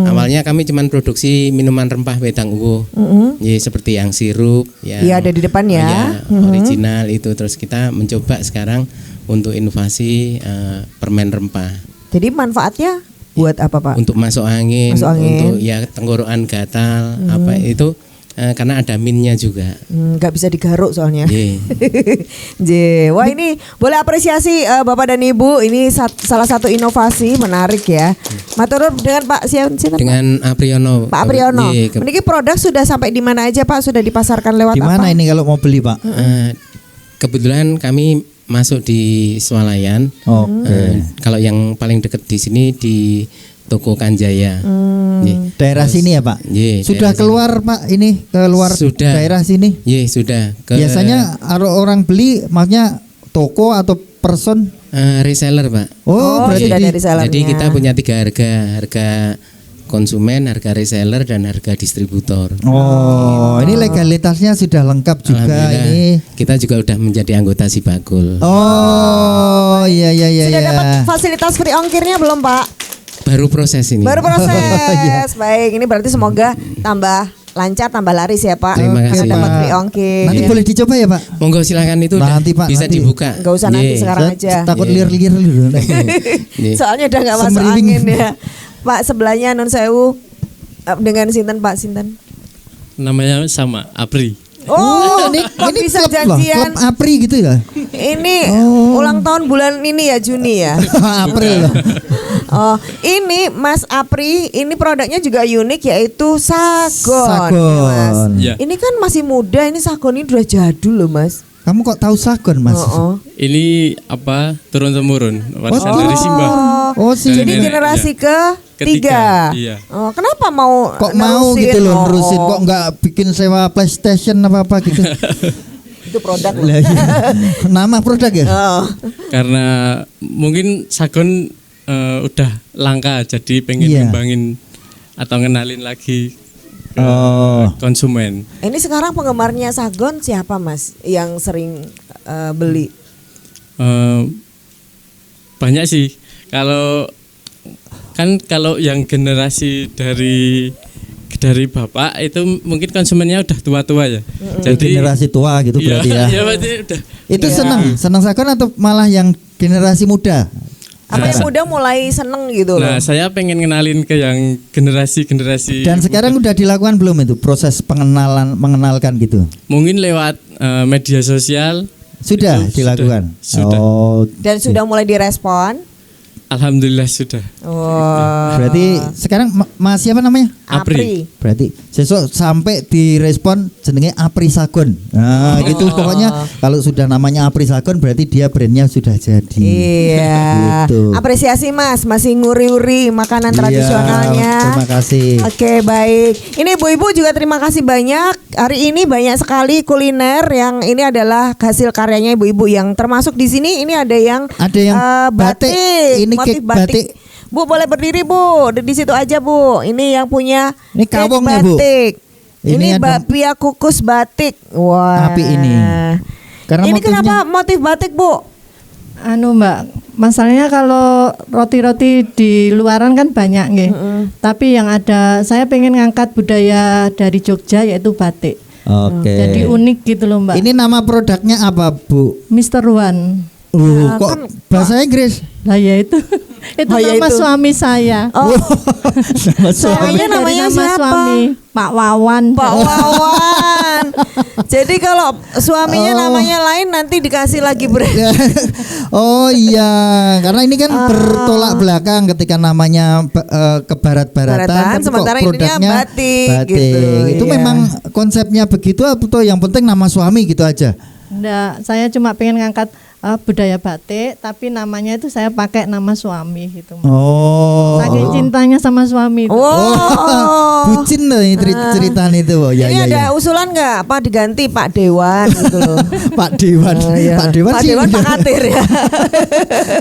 Awalnya kami cuman produksi minuman rempah wedang uwo, ya, seperti yang sirup, ya, Iya, ada di depan ya. original itu. Terus kita mencoba sekarang untuk inovasi permen rempah. Jadi manfaatnya buat apa Pak? Untuk masuk angin, Masuk angin. untuk ya tenggorokan gatal, apa itu karena ada minnya juga. Nggak bisa digaruk soalnya. Ye. Wah ini boleh apresiasi Bapak dan Ibu. Ini salah satu inovasi menarik ya. Matur dengan Pak siapa? Dengan Apriyono. Pak Apriyono. Ye, Meniki produk sudah sampai di mana aja Pak? Sudah dipasarkan lewat Di mana apa? ini kalau mau beli, Pak? kebetulan kami masuk di Swalayan. Kalau yang paling dekat di sini di Toko Kanjaya. Ye. Daerah sini ya, Pak? Ye, Sudah daerah keluar Pak ini keluar Sudah. daerah sini? Ye, sudah. Biasanya kalau orang beli maksudnya toko atau person? Reseller, Pak. Oh, berarti sudah dari resellernya. Jadi kita punya 3 harga konsumen, harga reseller, dan harga distributor. Oh, ini legalitasnya sudah lengkap juga Alhamdulillah, ini. kita juga udah menjadi anggota Sibagul. Oh, iya iya iya. Sudah iya. dapat fasilitas free ongkirnya belum Pak? Baru proses ini. Baru proses. Iya. Baik, ini berarti semoga tambah lancar, tambah laris ya Pak. Terima Dengan kasih, dapat Pak. free ongkir. Nanti boleh dicoba ya, Pak? Monggo silakan itu Nanti, Pak, bisa nanti. dibuka. Nggak usah nanti, Ye. sekarang aja. Takut Iya. liar-liar dulu. Ye. Soalnya udah nggak masuk Semeriwing. angin ya. Pak sebelahnya Nun Sewu dengan Sinten Pak Sinten. Namanya sama Apri. Oh, ini kok ini bisa klub loh, janjian? klub Apri gitu ya? Ini ulang tahun bulan ini ya Juni ya. April loh. Oh, ini Mas Apri, ini produknya juga unik yaitu sagon. Sagon. Mas. Ya. Ini kan masih muda, ini sagon ini udah jadul loh Mas. Kamu kok tahu sagon, Mas? Oh, Ini apa turun temurun warisan dari Simbah. Oh, sih. Jadi Nenek, generasi ya. ketiga. Iya. Oh, kenapa mau Kok mau nerusin? gitu loh Oh, nerusin, oh. kok nggak bikin sewa PlayStation apa gitu? Itu produk loh. Lah, iya. Nama produk ya? Oh. Karena mungkin Sagon udah langka, jadi pengen Iya. ngembangin atau ngenalin lagi ke Oh. konsumen. Ini sekarang penggemarnya sagon siapa Mas yang sering beli? Eh, banyak sih. Kalau yang generasi dari bapak itu mungkin konsumennya udah tua-tua ya. Jadi Generasi tua gitu iya, berarti ya. iya, berarti udah. Itu Iya. senang sagon atau malah yang generasi muda? Apa yang muda mulai seneng gitu loh? Nah, saya pengen ngenalin ke yang generasi-generasi. Dan sekarang udah dilakukan belum itu proses mengenalkan gitu? Mungkin lewat media sosial. Sudah Itu dilakukan. sudah. Oh, Dan sudah mulai direspon. Alhamdulillah sudah. Wah. berarti sekarang Mas siapa namanya? Apri. Berarti sesuk sampai direspon jenenge Apri Sagon. Nah, gitu pokoknya kalau sudah namanya Apri Sagon berarti dia brandnya sudah jadi. Iya. Gitu. Apresiasi Mas, masih nguri-uri makanan Iya, tradisionalnya. terima kasih. Oke, baik. Ini Ibu-ibu juga terima kasih banyak. Hari ini banyak sekali kuliner yang ini adalah hasil karyanya Ibu-ibu yang termasuk di sini ini ada yang batik. Ini motif cake batik. Bu boleh berdiri Bu, di situ aja Bu. Ini yang punya Ini cake kawong ya, Bu? batik. Ini Ini ada- bakpia kukus batik. Wah. Api ini. Karena ini motifnya- kenapa motif batik Bu? Anu Mbak, masalahnya kalau roti-roti di luaran kan banyak nggih. Tapi yang ada saya pengen ngangkat budaya dari Jogja yaitu batik. Oke. Jadi unik gitu loh Mbak. Ini nama produknya apa, Bu? Mr. Wan. Kok bahasa Inggris? Lah ya itu. Itu ya nama itu. suami saya. Oh, Nama suami. suaminya namanya Nama siapa? suami Pak Wawan. Pak Wawan. Jadi kalau suaminya namanya lain nanti dikasih lagi Oh iya, karena ini kan bertolak belakang ketika namanya ke barat-baratan, Baratan, tapi kok sementara ininya produknya batik, batik. gitu, Itu iya. memang konsepnya begitu atau yang penting nama suami gitu aja? Enggak, saya cuma pengen ngangkat budaya batik, tapi namanya itu saya pakai nama suami gitu. Oh. Saking cintanya sama suami itu. Bucin loh ini cerita itu. Oh, ya, Ini ya, ada ya. usulan nggak? Apa diganti Pak Dewan gitu loh. Pak Dewan. Iya. Pak Dewan Pak sih. Dewan Pak Katir ya.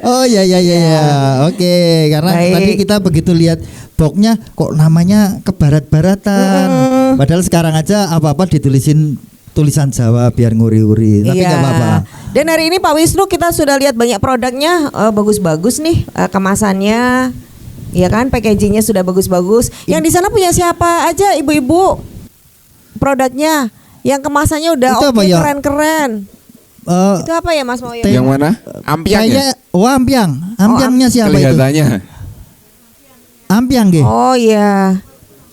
Oh ya ya ya ya. Oke, karena Baik. tadi kita begitu lihat boxnya kok namanya ke barat-baratan. Padahal sekarang aja apa-apa ditulisin tulisan Jawa biar nguri-uri. Tapi Iya. nggak apa-apa. Dan hari ini Pak Wisnu kita sudah lihat banyak produknya bagus-bagus nih kemasannya. Ya kan, packagingnya sudah bagus-bagus. Yang di sana punya siapa aja ibu-ibu? Produknya yang kemasannya udah Itu apa oke, ya? keren-keren. Itu apa ya Mas Moyo? Yang mana? Ampiang ya? Ampiang. Ampiangnya siapa itu? Kelihatannya. Ampiang nggih. Oh iya.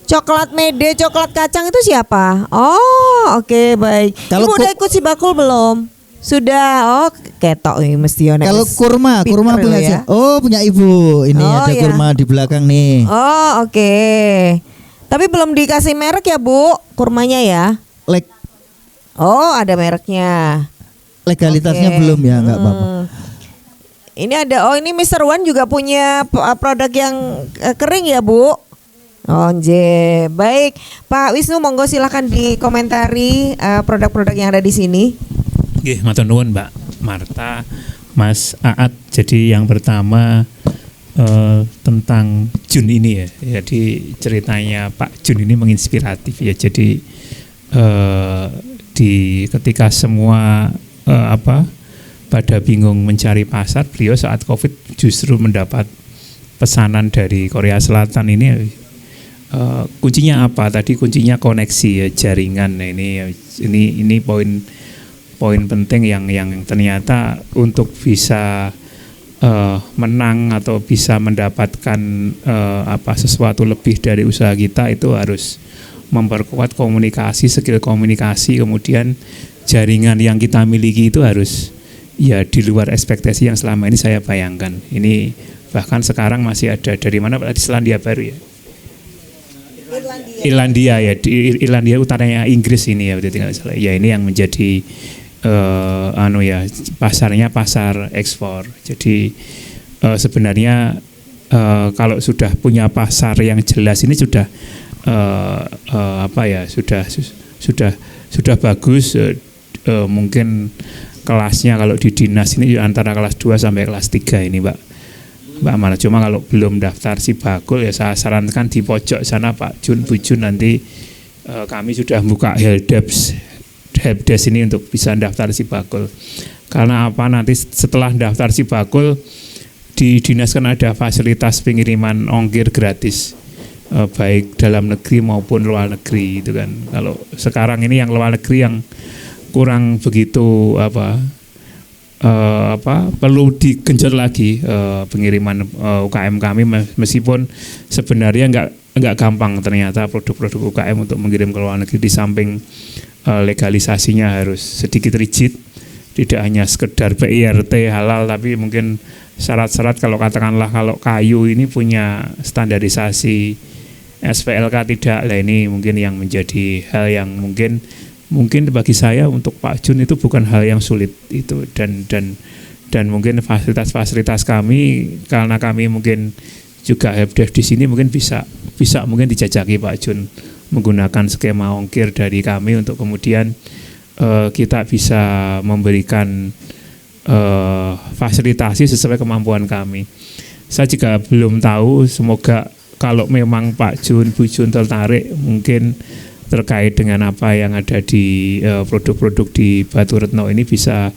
Coklat mede, coklat kacang itu siapa? Oh, oke baik. Kalau Ibu udah ikut si bakul belum? Sudah. Oh, ketok nih mesti ono. Kalau kurma punya ya. siapa? Oh, punya ibu. Ini Oh, ada iya. kurma di belakang nih. Oh, oke. Tapi belum dikasih merek ya, Bu? Kurmanya ya? Oh, ada mereknya. Legalitasnya Oke. belum ya, nggak apa-apa. Ini ada, ini Mr. Wan juga punya produk yang kering ya, Bu? Oh, nje. Baik, Pak Wisnu, monggo silakan dikomentari produk-produk yang ada di sini. Nggih, matur nuwun Mbak Marta, Mas Aat. Jadi yang pertama tentang Jun ini ya. Jadi ceritanya Pak Jun ini menginspiratif ya. Jadi ketika semua pada bingung mencari pasar, beliau saat Covid justru mendapat pesanan dari Korea Selatan ini. Kuncinya apa? Tadi kuncinya koneksi ya, jaringan. Nah, ini poin penting yang ternyata untuk bisa menang atau bisa mendapatkan sesuatu lebih dari usaha kita itu harus memperkuat komunikasi, skill komunikasi, kemudian jaringan yang kita miliki itu harus ya di luar ekspektasi yang selama ini saya bayangkan. Ini bahkan sekarang masih ada dari mana Pak? Di Selandia Baru ya. Irlandia ya, di Irlandia utaranya Inggris ini ya, berarti nggak salah. Ya ini yang menjadi pasarnya pasar ekspor. Jadi sebenarnya kalau sudah punya pasar yang jelas ini sudah sudah bagus. Mungkin kelasnya kalau di dinas ini antara kelas 2 sampai kelas 3 ini Mbak Amara. Cuma kalau belum daftar si bakul ya saya sarankan di pojok sana Pak Jun, Bu Jun, nanti kami sudah buka helpdesk ini untuk bisa daftar si bakul. Karena apa, nanti setelah daftar si bakul di dinas kan ada fasilitas pengiriman ongkir gratis, baik dalam negeri maupun luar negeri itu kan. Kalau sekarang ini yang luar negeri yang kurang begitu perlu digenjot lagi pengiriman UKM kami, meskipun sebenarnya nggak gampang ternyata produk-produk UKM untuk mengirim ke luar negeri. Di samping legalisasinya harus sedikit rigid, tidak hanya sekedar PIRT halal, tapi mungkin syarat-syarat kalau katakanlah kalau kayu ini punya standarisasi SPLK tidak, lah ini mungkin yang menjadi hal yang mungkin bagi saya untuk Pak Jun itu bukan hal yang sulit itu, dan mungkin fasilitas kami karena kami mungkin juga helpdesk di sini mungkin bisa mungkin dijajaki Pak Jun menggunakan skema ongkir dari kami untuk kemudian kita bisa memberikan fasilitasi sesuai kemampuan kami. Saya juga belum tahu, semoga kalau memang Pak Jun, Bu Jun tertarik mungkin terkait dengan apa yang ada di produk-produk di Batu Retno ini bisa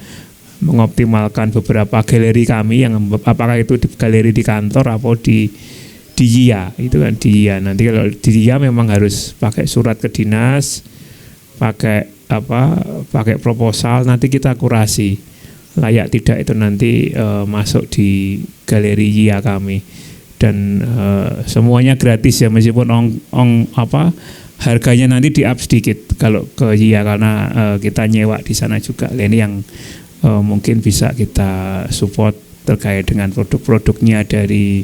mengoptimalkan beberapa galeri kami yang apakah itu di galeri di kantor atau di YIA itu kan di YIA. Nanti kalau di YIA memang harus pakai surat ke dinas, pakai proposal, nanti kita kurasi layak tidak itu nanti masuk di galeri YIA kami. dan semuanya gratis ya, meskipun harganya nanti di up sedikit kalau ke YIA karena kita nyewa di sana juga. Ini yang mungkin bisa kita support terkait dengan produk-produknya dari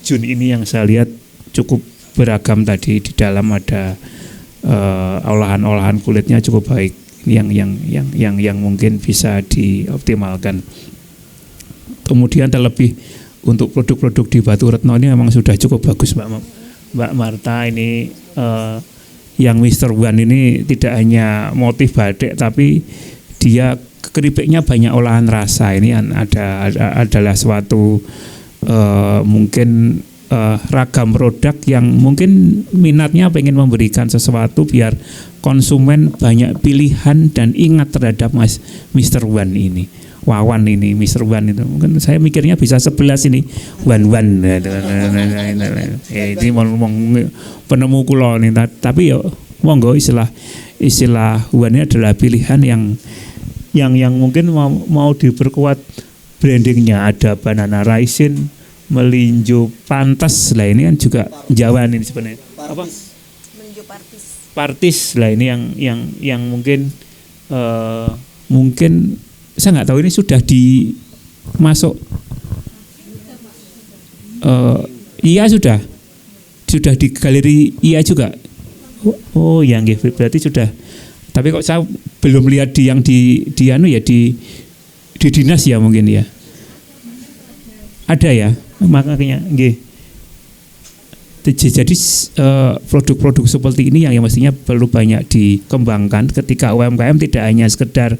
Jun ini yang saya lihat cukup beragam tadi. Di dalam ada olahan-olahan kulitnya cukup baik yang mungkin bisa dioptimalkan. Kemudian terlebih untuk produk-produk di Batu Retno ini memang sudah cukup bagus Mbak Marta. Ini yang Mr. Wan ini tidak hanya motif batik tapi dia keripiknya banyak olahan rasa. Ini adalah suatu mungkin ragam produk yang mungkin minatnya pengen memberikan sesuatu biar konsumen banyak pilihan dan ingat terhadap Mr. Wan ini. Wawan ini, Mr. Wan itu mungkin saya mikirnya bisa 11 ini Wan. Ini penemu kula nih, tapi ya monggo istilah Wan ini adalah pilihan yang mungkin mau diperkuat brandingnya. Ada banana raisin, melinjo pantas lah, ini kan juga Jawa ini sebenarnya. Apa? Melinjo partis lah, ini yang mungkin mungkin saya nggak tahu ini sudah dimasuk. Iya sudah di galeri iya juga. Oh ya, berarti sudah. Tapi kok saya belum lihat di dinas ya mungkin ya. Ada ya, makanya nggih. Jadi produk-produk seperti ini yang mestinya perlu banyak dikembangkan ketika UMKM tidak hanya sekedar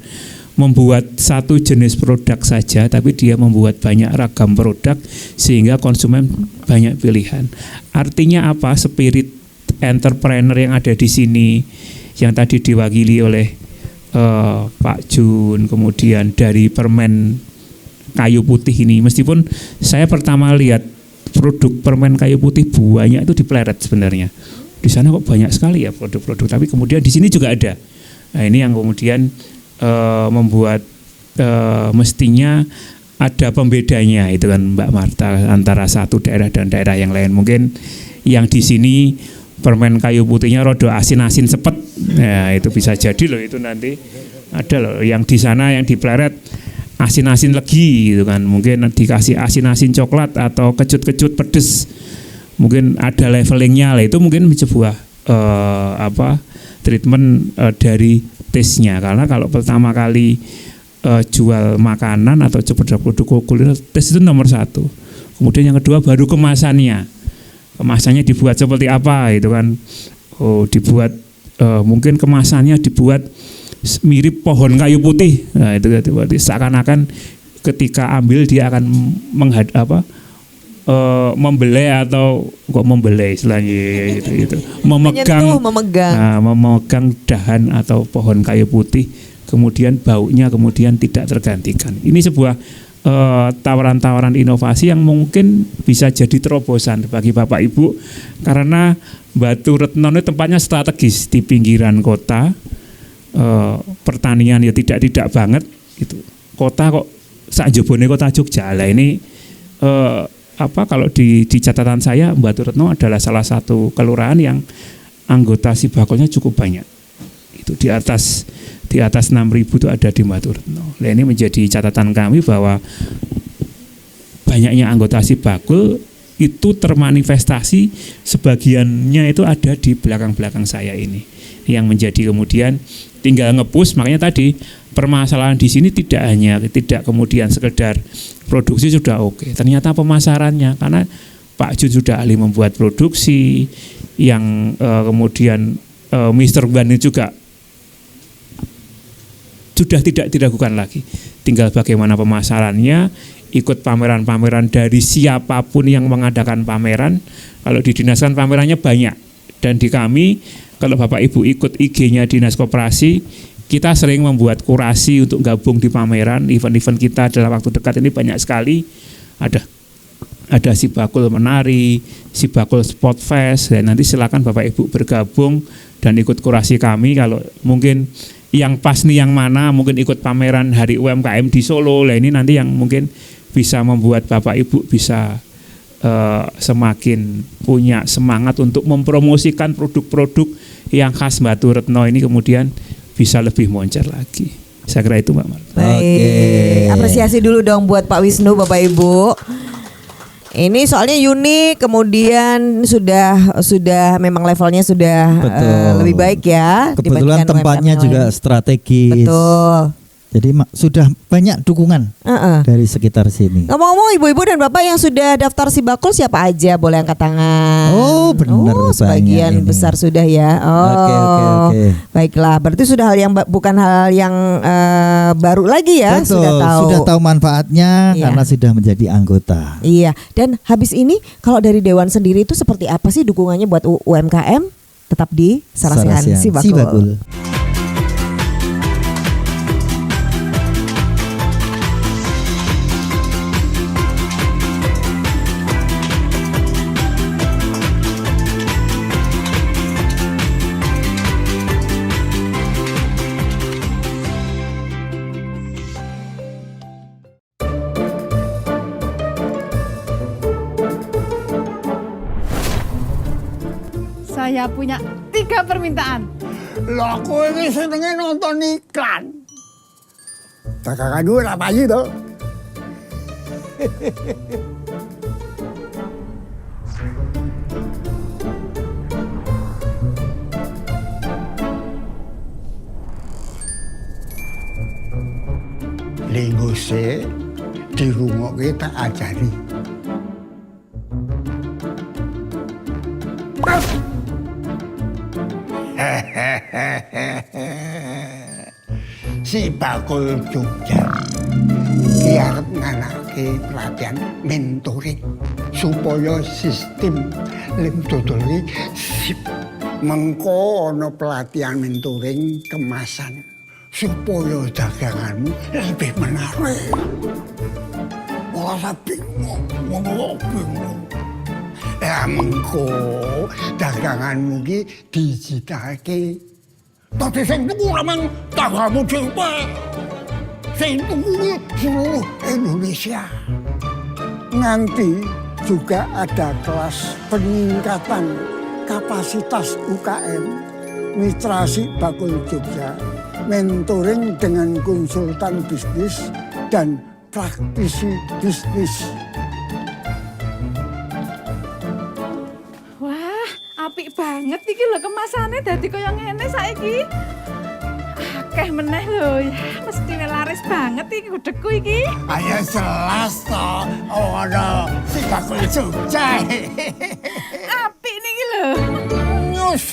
membuat satu jenis produk saja, tapi dia membuat banyak ragam produk sehingga konsumen banyak pilihan. Artinya apa? Spirit entrepreneur yang ada di sini yang tadi diwakili oleh Pak Jun, kemudian dari permen kayu putih ini, meskipun saya pertama lihat produk permen kayu putih banyak itu di Pleret sebenarnya. Di sana kok banyak sekali ya produk-produk, tapi kemudian di sini juga ada. Nah, ini yang kemudian membuat mestinya ada pembedanya itu kan Mbak Marta antara satu daerah dan daerah yang lain. Mungkin yang di sini permen kayu putihnya rodo asin-asin sepet, ya itu bisa jadi loh, itu nanti ada loh yang di sana yang di Pleret asin-asin legi gitu kan, mungkin dikasih asin-asin coklat atau kecut-kecut pedes, mungkin ada levelingnya lah, itu mungkin sebuah treatment dari taste-nya. Karena kalau pertama kali jual makanan atau produk kuliner, taste itu nomor satu. Kemudian yang kedua baru kemasannya dibuat seperti apa itu kan. Dibuat mungkin kemasannya dibuat mirip pohon kayu putih. Nah, itu berarti seakan-akan ketika ambil dia akan membelai atau kok membelai istilahnya gitu. Memegang dahan atau pohon kayu putih, kemudian baunya kemudian tidak tergantikan. Ini sebuah tawaran-tawaran inovasi yang mungkin bisa jadi terobosan bagi Bapak Ibu, karena Batu Retno ini tempatnya strategis di pinggiran kota. Pertanian ya tidak banget gitu. Kota kok sakjebone kota Jogja lah ini kalau di catatan saya Batu Retno adalah salah satu kelurahan yang anggota Sibakolnya cukup banyak. Itu di atas 6.000 itu ada di Batu Retno. Nah, ini menjadi catatan kami bahwa banyaknya anggota Sibakul itu termanifestasi, sebagiannya itu ada di belakang-belakang saya ini. Yang menjadi kemudian tinggal nge-push. Makanya tadi permasalahan di sini tidak kemudian sekedar produksi sudah oke. Ternyata pemasarannya, karena Pak Jun sudah ahli membuat produksi yang kemudian Mr. Wan juga sudah tidak diragukan lagi. Tinggal bagaimana pemasarannya, ikut pameran-pameran dari siapapun yang mengadakan pameran. Kalau di dinas kan pamerannya banyak, dan di kami kalau Bapak Ibu ikut IG-nya Dinas Koperasi, kita sering membuat kurasi untuk gabung di pameran. Event-event kita dalam waktu dekat ini banyak sekali. Ada Sibakul Menari, Sibakul Sport Fest, dan nanti silakan Bapak Ibu bergabung dan ikut kurasi kami. Kalau mungkin yang pas nih yang mana, mungkin ikut pameran Hari UMKM di Solo. Nah, ini nanti yang mungkin bisa membuat Bapak Ibu bisa semakin punya semangat untuk mempromosikan produk-produk yang khas Batu Retno ini kemudian bisa lebih moncer lagi. Saya kira itu Mbak Marta. Baik, apresiasi dulu dong buat Pak Wisnu, Bapak Ibu. Ini soalnya unik, kemudian sudah memang levelnya sudah lebih baik ya. Kebetulan tempatnya juga strategis. Betul. Jadi sudah banyak dukungan dari sekitar sini. Ngomong-ngomong, ibu-ibu dan bapak yang sudah daftar Sibakul siapa aja? Boleh angkat tangan. Oh benar. Sebagian besar sudah ya. Oke. Baiklah, berarti sudah bukan hal yang baru lagi ya. Betul, sudah tahu manfaatnya karena sudah menjadi anggota. Iya. Dan habis ini kalau dari Dewan sendiri itu seperti apa sih dukungannya buat UMKM? Tetap di Sarasihan Sibakul. Saya punya 3 permintaan. Lah kowe iki senenge nonton iklan. Dagangan duwe apa aja to? Lingguse dirungokke tak ajari. Sibakul Jogja iki arep nganake pelatihan mentoring supaya sistem lem dodol iki sip. Mengko ana pelatihan mentoring kemasan supaya daganganmu lebih menarik. Ora bingung. Ya mengko daganganmu iki digitalke. Tapi sing tuku ramen daganganmu dhewe. Sing tuku seluruh Indonesia. Nanti juga ada kelas peningkatan kapasitas UKM Mitra Sibakul Jogja, mentoring dengan konsultan bisnis dan praktisi bisnis. Apik banget iki lho kemasane dadi kaya ngene saiki. Akeh meneh lho, ya mesti laris banget iki gudegku iki. Ayo jelas to, ana Sibakul Jogja. Apik niki lho. Nyus.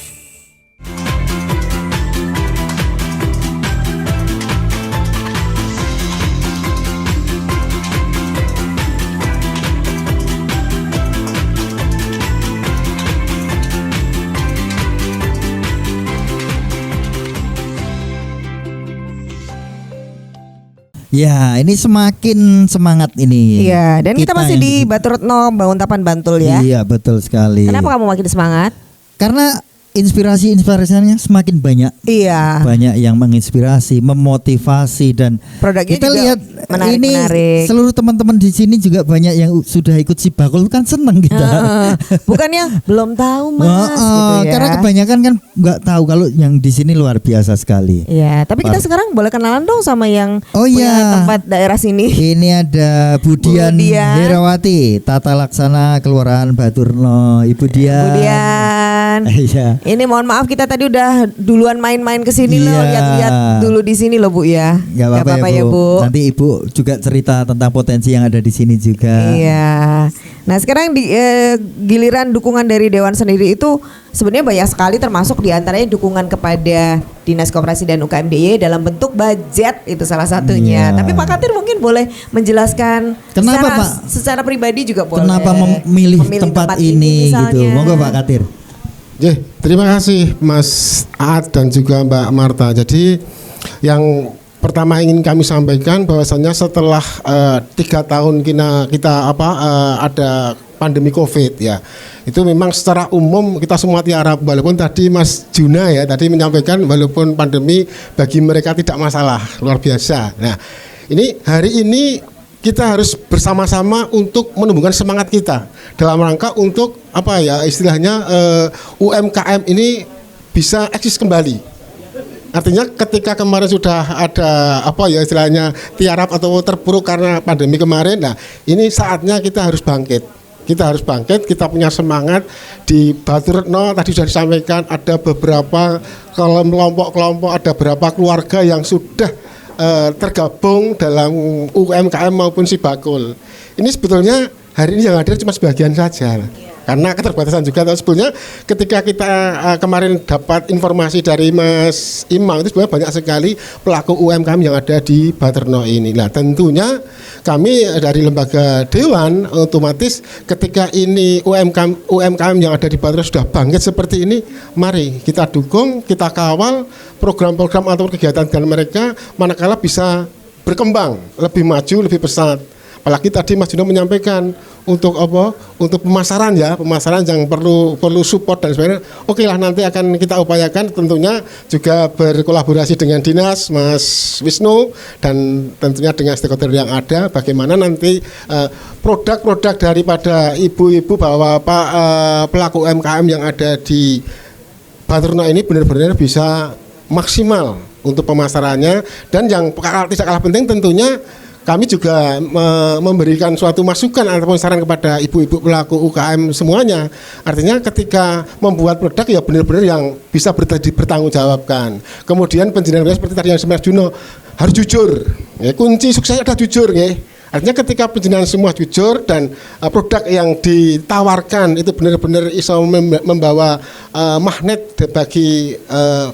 Ya, ini semakin semangat ini. Iya, dan kita masih di Batu Retno Banguntapan Bantul ya. Iya, betul sekali. Kenapa kamu makin semangat? Karena inspirasinya semakin banyak. Iya. Banyak yang menginspirasi, memotivasi dan produknya kita juga lihat menarik. Seluruh teman-teman di sini juga banyak yang sudah ikut Sibakul, kan senang kita. Bukan yang belum tahu Mas gitu ya. Karena kebanyakan kan nggak tahu kalau yang di sini luar biasa sekali. Iya, tapi kita sekarang boleh kenalan dong sama yang punya tempat daerah sini. Ini ada Budian Herawati, Tata Laksana Kelurahan Batu Retno. Ibu Dian. Iya. Ini mohon maaf kita tadi udah duluan main-main ke sini loh, lihat-lihat dulu di sini loh Bu ya. Gak apa-apa ya Bu. Nanti Ibu juga cerita tentang potensi yang ada di sini juga. Iya. Nah sekarang di giliran dukungan dari Dewan sendiri itu sebenarnya banyak sekali, termasuk diantaranya dukungan kepada Dinas Koperasi dan UKM DIY dalam bentuk budget, itu salah satunya. Tapi Pak Katir mungkin boleh menjelaskan secara pribadi juga boleh. Kenapa memilih tempat ini gitu? Monggo Pak Katir. Terima kasih Mas Aad dan juga Mbak Marta. Jadi yang pertama ingin kami sampaikan bahwasannya setelah 3 tahun kita ada pandemi COVID ya, itu memang secara umum kita semua tiarap, walaupun tadi Mas Juna ya tadi menyampaikan walaupun pandemi bagi mereka tidak masalah, luar biasa. Nah ini hari ini kita harus bersama-sama untuk menumbuhkan semangat kita dalam rangka untuk apa ya istilahnya UMKM ini bisa eksis kembali. Artinya ketika kemarin sudah ada apa ya istilahnya tiarap atau terpuruk karena pandemi kemarin, nah ini saatnya kita harus bangkit. Kita harus bangkit, kita punya semangat. Di Batu Retno tadi sudah disampaikan ada beberapa kelompok-kelompok, ada beberapa keluarga yang sudah tergabung dalam UMKM maupun Sibakul. Ini sebetulnya hari ini yang hadir cuma sebagian saja. Karena keterbatasan juga. Sebetulnya ketika kita kemarin dapat informasi dari Mas Imam, itu sebenarnya banyak sekali pelaku UMKM yang ada di Baterno ini. Nah tentunya kami dari lembaga Dewan otomatis ketika ini UMKM yang ada di Baterno sudah bangkit seperti ini, mari kita dukung, kita kawal program-program atau kegiatan mereka manakala bisa berkembang, lebih maju, lebih pesat. Apalagi tadi Mas Juno menyampaikan untuk apa? Untuk pemasaran ya, pemasaran yang perlu support dan sebagainya. Oke lah nanti akan kita upayakan tentunya juga berkolaborasi dengan dinas Mas Wisnu dan tentunya dengan stakeholder yang ada bagaimana nanti produk-produk daripada ibu-ibu bahwa pelaku UMKM yang ada di Baterno ini benar-benar bisa maksimal untuk pemasarannya. Dan yang tidak kalah penting tentunya kami juga memberikan suatu masukan ataupun saran kepada ibu-ibu pelaku UKM semuanya. Artinya ketika membuat produk ya benar-benar yang bisa bertanggungjawabkan. Kemudian penjenengan seperti tadi yang Mas Juno harus jujur. Ya, kunci sukses adalah jujur ya. Artinya ketika penjenengan semua jujur dan produk yang ditawarkan itu benar-benar bisa membawa magnet bagi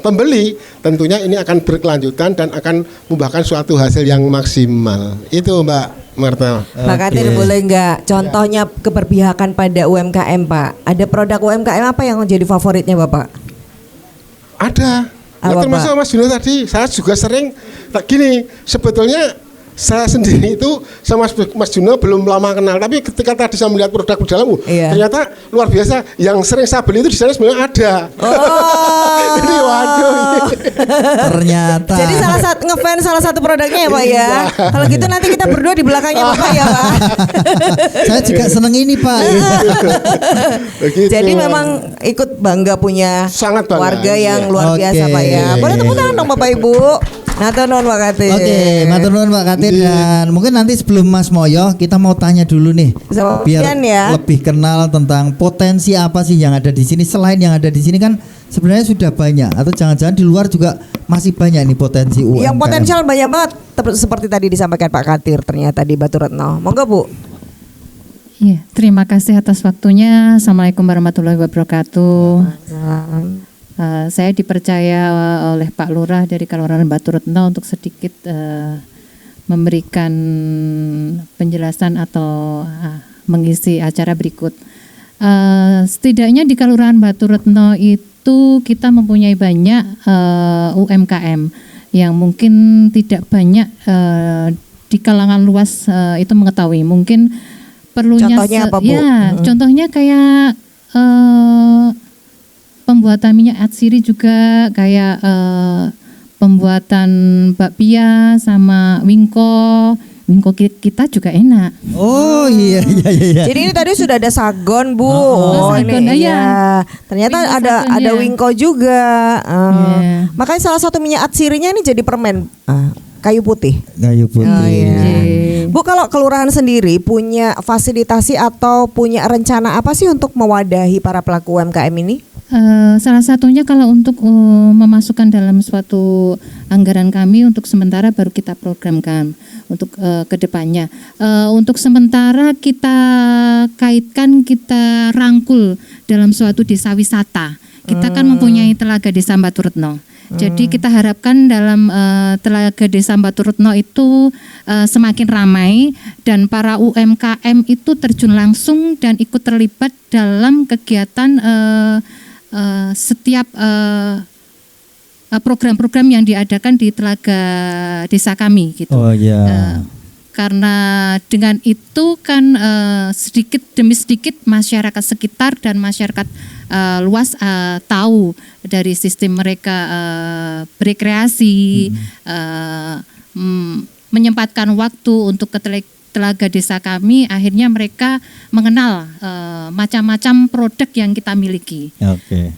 pembeli, tentunya ini akan berkelanjutan dan akan membuahkan suatu hasil yang maksimal. Itu Mbak Marta. Pak Katir boleh nggak contohnya keberpihakan pada UMKM Pak? Ada produk UMKM apa yang menjadi favoritnya Bapak? Ada. Nah, termasuk Mas Juno tadi, saya juga sering gini, sebetulnya saya sendiri itu sama Mas Juno belum lama kenal, tapi ketika tadi saya melihat produk dalam, ternyata luar biasa. Yang sering saya beli itu di sana sebenarnya ada. Oh. Jadi waduh. Ternyata. Jadi ngefans salah satu produknya ya Pak ya. Kalau gitu nanti kita berdua di belakangnya Bapak ya Pak. Saya juga seneng ini Pak. Begitu. Jadi memang ikut bangga punya sangat bangga, warga yang luar biasa Pak ya. Boleh tepuk tangan dong Bapak Ibu. Matur nuwun Pak Katir. Oke, matur nuwun Pak Katir. Dan mungkin nanti sebelum Mas Moyo kita mau tanya dulu nih, biar lebih kenal tentang potensi apa sih yang ada di sini. Selain yang ada di sini kan sebenarnya sudah banyak, atau jangan-jangan di luar juga masih banyak nih potensi UMKM. Yang potensial banyak banget seperti tadi disampaikan Pak Katir ternyata di Batu Retno. Monggo Bu. Iya, terima kasih atas waktunya. Assalamualaikum warahmatullahi wabarakatuh. Saya dipercaya oleh Pak Lurah dari Kelurahan Batu Retno untuk sedikit memberikan penjelasan atau mengisi acara berikut. Setidaknya di Kelurahan Batu Retno itu kita mempunyai banyak UMKM yang mungkin tidak banyak di kalangan luas itu mengetahui. Mungkin perlunya contohnya apa Bu? Ya, contohnya kayak pembuatan minyak atsiri juga, kayak pembuatan bakpia sama wingko kita juga enak. Oh iya. Jadi ini tadi sudah ada sagon Bu. Sagon, ini iya. Ternyata ada wingko juga. Makanya salah satu minyak atsirinya ini jadi permen kayu putih. Kayu putih. Oh, iya. Bu, kalau kelurahan sendiri punya fasilitasi atau punya rencana apa sih untuk mewadahi para pelaku UMKM ini? Salah satunya kalau untuk memasukkan dalam suatu anggaran kami untuk sementara baru kita programkan untuk kedepannya. Untuk sementara kita kaitkan, kita rangkul dalam suatu desa wisata. Kita kan mempunyai Telaga Desa Batu Retno. Jadi kita harapkan dalam Telaga Desa Batu Retno itu semakin ramai dan para UMKM itu terjun langsung dan ikut terlibat dalam kegiatan setiap program-program yang diadakan di Telaga Desa kami gitu. Oh iya. Karena dengan itu kan sedikit demi sedikit masyarakat sekitar dan masyarakat luas tahu dari sistem mereka berekreasi, menyempatkan waktu untuk ke Telaga Desa kami, akhirnya mereka mengenal macam-macam produk yang kita miliki. Oke.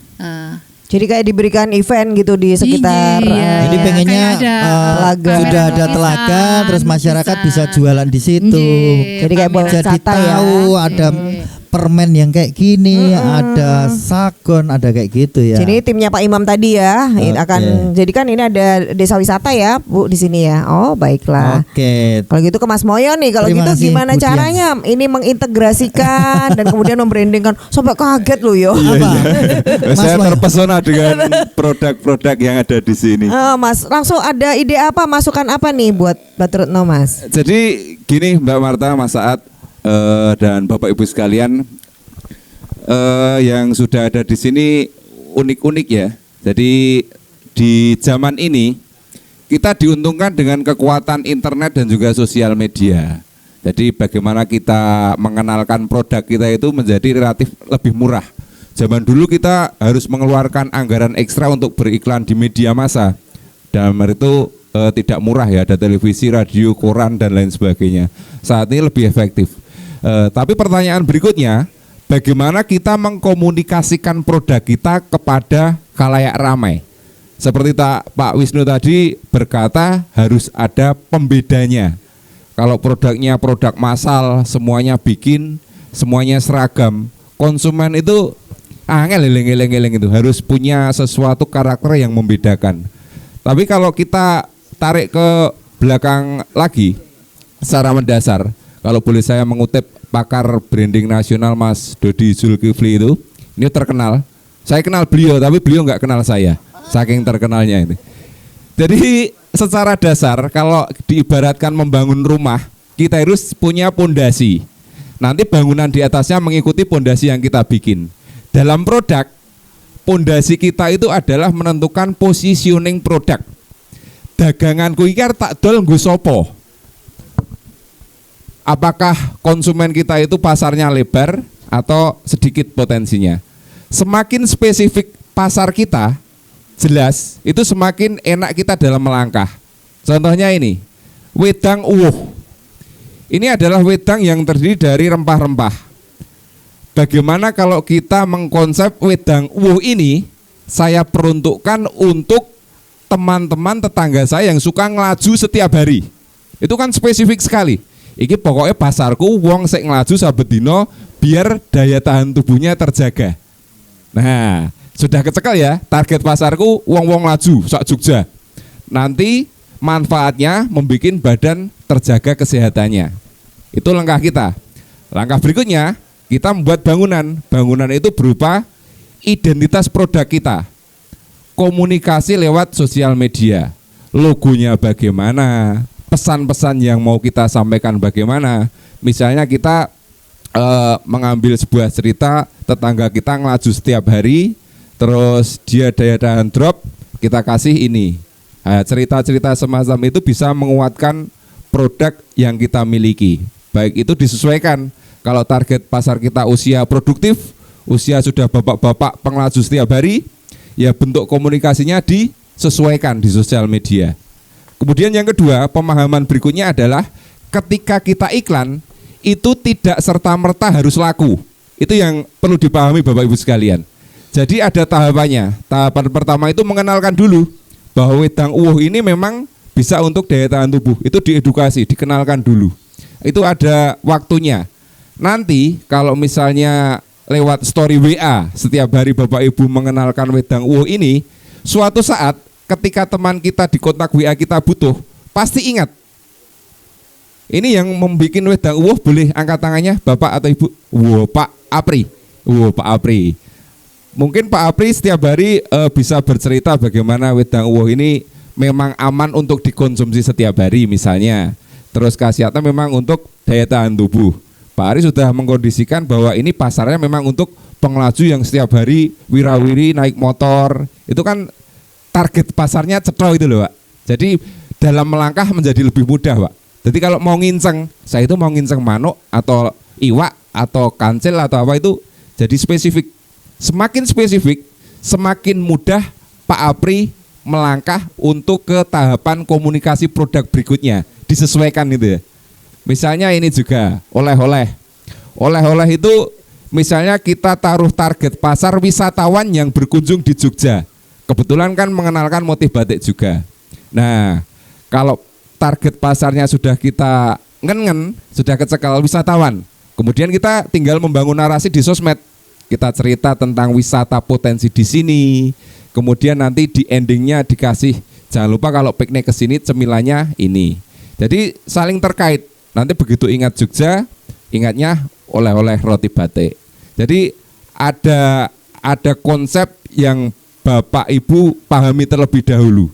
Jadi kayak diberikan event gitu di sekitar. Jadi pengennya sudah ada telaga, terus masyarakat bisa jualan di situ. Jadi kayak jadi tahu ada permen yang kayak gini, ada sagon, ada kayak gitu ya. Jadi timnya Pak Imam tadi ya akan jadi kan ini ada desa wisata ya Bu di sini ya. Oh baiklah. Oke. Kalau gitu ke Mas Moyo nih, kalau gitu gimana caranya ini mengintegrasikan dan kemudian membrandingkan sampai kaget loh yo. Saya terpesona dengan produk-produk yang ada di sini. Mas, langsung ada ide apa, masukan apa nih buat Batur Retno Mas? Jadi gini Mbak Marta, Mas Saad dan Bapak Ibu sekalian, yang sudah ada di sini unik-unik ya. Jadi di zaman ini kita diuntungkan dengan kekuatan internet dan juga sosial media. Jadi bagaimana kita mengenalkan produk kita itu menjadi relatif lebih murah. Zaman dulu kita harus mengeluarkan anggaran ekstra untuk beriklan di media massa. Dalam hal itu tidak murah ya, ada televisi, radio, koran dan lain sebagainya. Saat ini lebih efektif. Tapi pertanyaan berikutnya, bagaimana kita mengkomunikasikan produk kita kepada khalayak ramai? Seperti Pak Wisnu tadi berkata harus ada pembedanya. Kalau produknya produk massal, semuanya bikin, semuanya seragam, konsumen itu ngeleng-ngeleng itu harus punya sesuatu karakter yang membedakan. Tapi kalau kita tarik ke belakang lagi secara mendasar, kalau boleh saya mengutip pakar branding nasional Mas Dodi Zulkifli itu, ini terkenal. Saya kenal beliau, tapi beliau nggak kenal saya, saking terkenalnya itu. Jadi secara dasar kalau diibaratkan membangun rumah, kita harus punya pondasi. Nanti bangunan di atasnya mengikuti pondasi yang kita bikin. Dalam produk, pondasi kita itu adalah menentukan positioning produk. Daganganku iki tak dol nggo sapa? Apakah konsumen kita itu pasarnya lebar atau sedikit potensinya? Semakin spesifik pasar kita, jelas itu semakin enak kita dalam melangkah. Contohnya ini, wedang uwuh. Ini adalah wedang yang terdiri dari rempah-rempah. Bagaimana kalau kita mengkonsep wedang uwuh ini, saya peruntukkan untuk teman-teman tetangga saya yang suka ngelaju setiap hari. Itu kan spesifik sekali. Iki pokoknya pasarku wong sek ngelaju saben dino biar daya tahan tubuhnya terjaga. Nah, sudah kecekel ya, target pasarku wong-wong laju sak Jogja. Nanti manfaatnya membuat badan terjaga kesehatannya. Itu langkah kita. Langkah berikutnya, kita membuat bangunan. Bangunan itu berupa identitas produk kita. Komunikasi lewat sosial media. Logonya bagaimana, pesan-pesan yang mau kita sampaikan bagaimana. Misalnya kita mengambil sebuah cerita tetangga kita ngelaju setiap hari, terus dia daya tahan drop, kita kasih ini. Nah, cerita-cerita semacam itu bisa menguatkan produk yang kita miliki. Baik itu disesuaikan. Kalau target pasar kita usia produktif, usia sudah bapak-bapak pengelaju setiap hari, ya bentuk komunikasinya disesuaikan di sosial media. Kemudian yang kedua, pemahaman berikutnya adalah ketika kita iklan, itu tidak serta-merta harus laku. Itu yang perlu dipahami Bapak Ibu sekalian. Jadi ada tahapannya. Tahapan pertama itu mengenalkan dulu bahwa wedang uwuh ini memang bisa untuk daya tahan tubuh. Itu diedukasi, dikenalkan dulu. Itu ada waktunya. Nanti kalau misalnya lewat story WA setiap hari Bapak Ibu mengenalkan wedang uwuh ini, suatu saat ketika teman kita di kontak WA kita butuh, pasti ingat. Ini yang membuat wedang uwuh, boleh angkat tangannya Bapak atau Ibu? Pak Apri. Pak Apri. Mungkin Pak Apri setiap hari bisa bercerita bagaimana wedang uwuh ini memang aman untuk dikonsumsi setiap hari misalnya. Terus khasiatnya memang untuk daya tahan tubuh. Pak Ari sudah mengkondisikan bahwa ini pasarnya memang untuk pengelaju yang setiap hari wirawiri naik motor. Itu kan target pasarnya cetro itu loh Pak. Jadi dalam melangkah menjadi lebih mudah Pak. Jadi kalau mau nginceng, saya itu mau nginceng manuk atau iwak atau kancil atau apa itu jadi spesifik. Semakin spesifik, semakin mudah Pak Apri melangkah untuk ke tahapan komunikasi produk berikutnya. Disesuaikan itu ya. Misalnya ini juga oleh-oleh. Oleh-oleh itu misalnya kita taruh target pasar wisatawan yang berkunjung di Jogja. Kebetulan kan mengenalkan motif batik juga. Nah, kalau target pasarnya sudah kita sudah kecekal wisatawan. Kemudian kita tinggal membangun narasi di sosmed. Kita cerita tentang wisata potensi di sini. Kemudian nanti di endingnya dikasih, jangan lupa kalau piknik ke sini cemilannya ini. Jadi saling terkait. Nanti begitu ingat Jogja, ingatnya oleh-oleh roti batik. Jadi ada konsep yang Bapak Ibu pahami terlebih dahulu.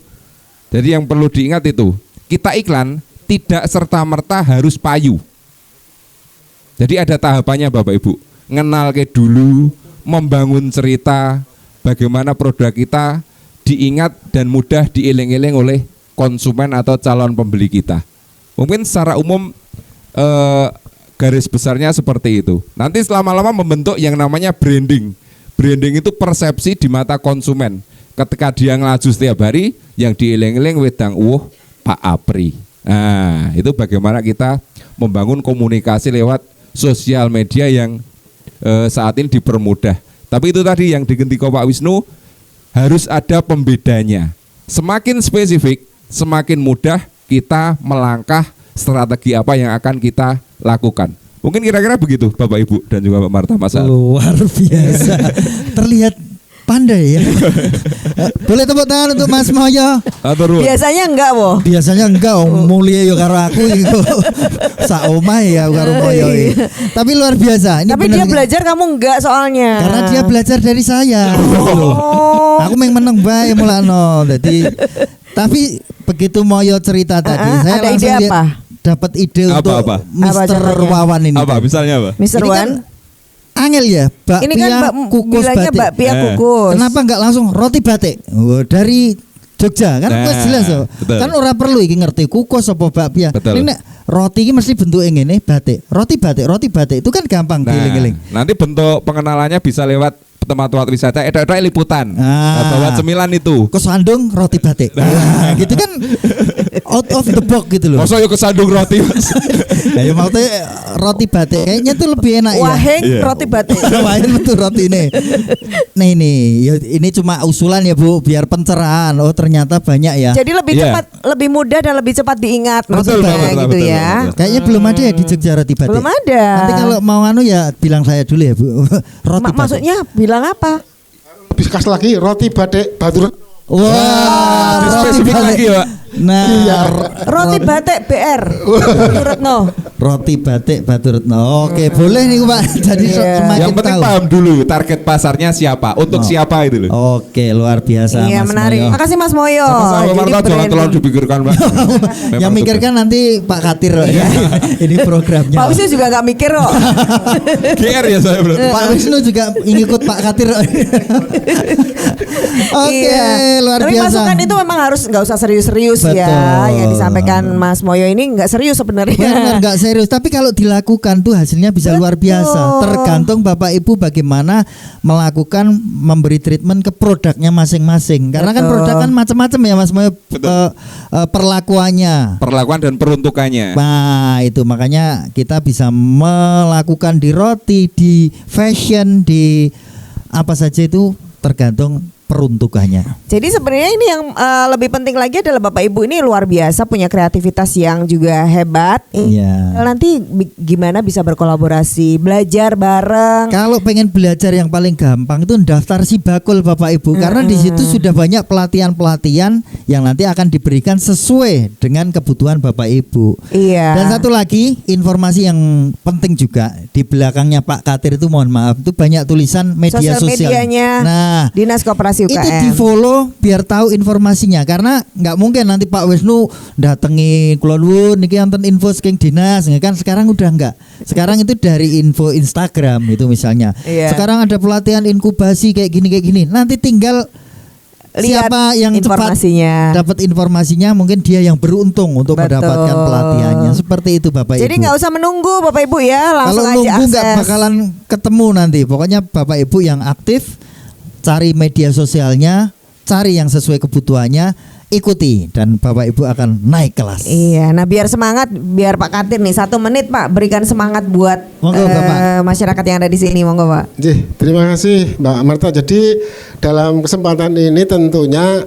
Jadi yang perlu diingat itu, kita iklan tidak serta-merta harus payu. Jadi ada tahapannya Bapak Ibu. Ngenal ke dulu, membangun cerita bagaimana produk kita diingat dan mudah diiling-iling oleh konsumen atau calon pembeli kita. Mungkin secara umum garis besarnya seperti itu. Nanti lama-lama membentuk yang namanya branding. Branding itu persepsi di mata konsumen. Ketika dia ngelaju setiap hari, yang diiling-iling wedang Pak Apri. Nah, itu bagaimana kita membangun komunikasi lewat sosial media yang saat ini dipermudah. Tapi itu tadi yang digendiko Pak Wisnu, harus ada pembedanya. Semakin spesifik, semakin mudah kita melangkah strategi apa yang akan kita lakukan. Mungkin kira-kira begitu Bapak Ibu dan juga Mbak Marta Mas. Luar biasa. Terlihat pandai ya. Boleh tepuk tangan untuk Mas Moyo. Biasanya enggak, Wo. Biasanya enggak, mulia yo karo aku iku. Sak omah ya karo Moyo iki. Tapi luar biasa. Ini tapi dia belajar, kamu enggak soalnya. Karena dia belajar dari saya. Aku meneng bae mulakno. Jadi tapi begitu Moyo cerita tadi, saya ada langsung ide apa? Dapat ide untuk Mr. Wawan ini. Apa misalnya apa? Mr. Wawan. Angel ya, bakpia ini kan kukus bilangnya batik. Bakpia kukus. Kenapa enggak langsung roti batik? Dari Jogja kan jelas loh. Kan ora perlu iki ngerti kukus apa bakpia. Ini nek roti iki mesti bentuke ngene batik. Roti batik itu kan gampang dieling-eling. Nanti bentuk pengenalannya bisa lewat tempat-tempat wisata, ada liputan, bawa cemilan itu. Kesandung roti batik. Nah, gitu kan out of the box gitu loh. Masa yuk kesandung roti Mas? Ya maksudnya roti batik kayaknya tuh lebih enak ya. Waheng roti batik. Waheng betul roti ini. Nah ini cuma usulan ya Bu, biar pencerahan. Oh ternyata banyak ya. Jadi lebih cepat, leblebih mudah dan lebih cepat diingat maksudnya gitu ya. Kayaknya belum ada ya di Jogja roti batik. Belum ada. Nanti kalau mau ya bilang saya dulu ya Bu. Roti batik. Maksudnya bilang apa? Lebih khas lagi roti batik Batur. Wah, roti spesifik lagi ya Pak. Nah, roti batik BR Baturetno. Roti batik Baturetno. Oke, boleh nih Pak. Jadi yang penting paham dulu target pasarnya siapa, untuk siapa itu loh. Oke, luar biasa. Iya, Mas menarik. Moyo. Makasih Mas Moyo. Sama-sama, jangan terlalu dipikirkan Pak. Yang mikirkan nanti Pak Katir ya. Ini programnya. Pak Wisnu juga gak mikir kok. GR ya saya berarti. Pak Wisnu juga ngikut Pak Katir. Oke, luar tapi biasa. masukan itu memang harus nggak usah serius-serius ya. Yang disampaikan Mas Moyo ini nggak serius sebenarnya. Benar, nggak serius. Tapi kalau dilakukan tuh hasilnya bisa luar biasa. Tergantung Bapak Ibu bagaimana melakukan memberi treatment ke produknya masing-masing. Karena kan produk kan macam-macam ya Mas Moyo perlakuannya. Perlakuan dan peruntukannya. Nah itu makanya kita bisa melakukan di roti, di fashion, di apa saja itu tergantung peruntukannya. Jadi sebenarnya ini yang lebih penting lagi adalah Bapak Ibu ini luar biasa, punya kreativitas yang juga hebat. Iya. Nanti gimana bisa berkolaborasi, belajar bareng. Kalau pengen belajar yang paling gampang itu daftar Sibakul Bapak Ibu, karena di situ sudah banyak pelatihan-pelatihan yang nanti akan diberikan sesuai dengan kebutuhan Bapak Ibu. Iya. Dan satu lagi informasi yang penting juga di belakangnya Pak Katir itu mohon maaf itu banyak tulisan media sosial. Medianya. Nah, Dinas Koperasi UKM. Itu di follow biar tahu informasinya, karena nggak mungkin nanti Pak Wisnu datangi kulon niki wonten info saking dinas, kan sekarang udah enggak. Sekarang itu dari info Instagram itu misalnya. Iya. Sekarang ada pelatihan inkubasi kayak gini. Nanti tinggal lihat siapa yang informasinya. cepat dapat informasinya, mungkin dia yang beruntung untuk mendapatkan pelatihannya. Seperti itu Bapak Ibu. Jadi nggak usah menunggu Bapak Ibu ya, langsung kalau aja nunggu akses. nggak bakalan ketemu nanti. Pokoknya Bapak Ibu yang aktif, cari media sosialnya, cari yang sesuai kebutuhannya, ikuti dan Bapak Ibu akan naik kelas. Iya, nah biar semangat, biar Pak Katir nih 1 menit Pak berikan semangat buat masyarakat yang ada di sini, monggo Pak. Terima kasih Mbak Marta. Jadi dalam kesempatan ini tentunya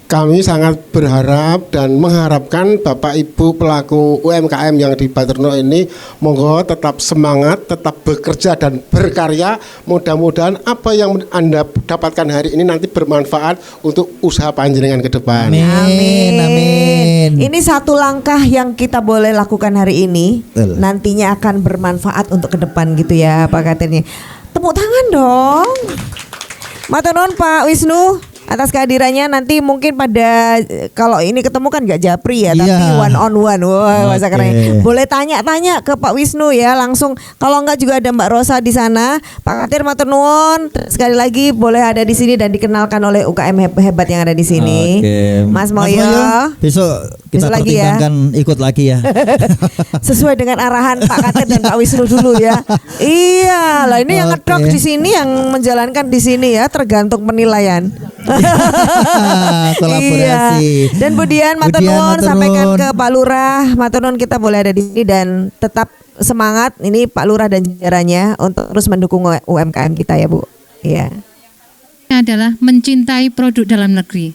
kami sangat berharap dan mengharapkan Bapak Ibu pelaku UMKM yang di Baturno ini monggo tetap semangat, tetap bekerja dan berkarya. Mudah-mudahan apa yang Anda dapatkan hari ini nanti bermanfaat untuk usaha panjenengan ke depan. Amin. Ini satu langkah yang kita boleh lakukan hari ini, nantinya akan bermanfaat untuk ke depan gitu ya Pak Katirnya. Tepuk tangan dong. Matur nuwun Pak Wisnu atas kehadirannya. Nanti mungkin pada kalau ini ketemu kan gak japri ya, tapi one on one. Wah, masa keren. Boleh tanya-tanya ke Pak Wisnu ya langsung. Kalau enggak juga ada Mbak Rosa di sana. Pak Katir matur nuwun. Sekali lagi boleh ada di sini dan dikenalkan oleh UKM hebat yang ada di sini. Mas Moyo. Besok kita pertimbangkan ikut lagi ya. Sesuai dengan arahan Pak Katir dan Pak Wisnu dulu ya. Iya, lah ini yang ngedok di sini, yang menjalankan di sini ya, tergantung penilaian. Kolaborasi. Iya. Dan Budian matur nuwun sampaikan ke Pak Lurah, matur nuwun kita boleh ada di sini dan tetap semangat ini Pak Lurah dan jajarannya untuk terus mendukung UMKM kita ya Bu. Iya. Ini adalah mencintai produk dalam negeri.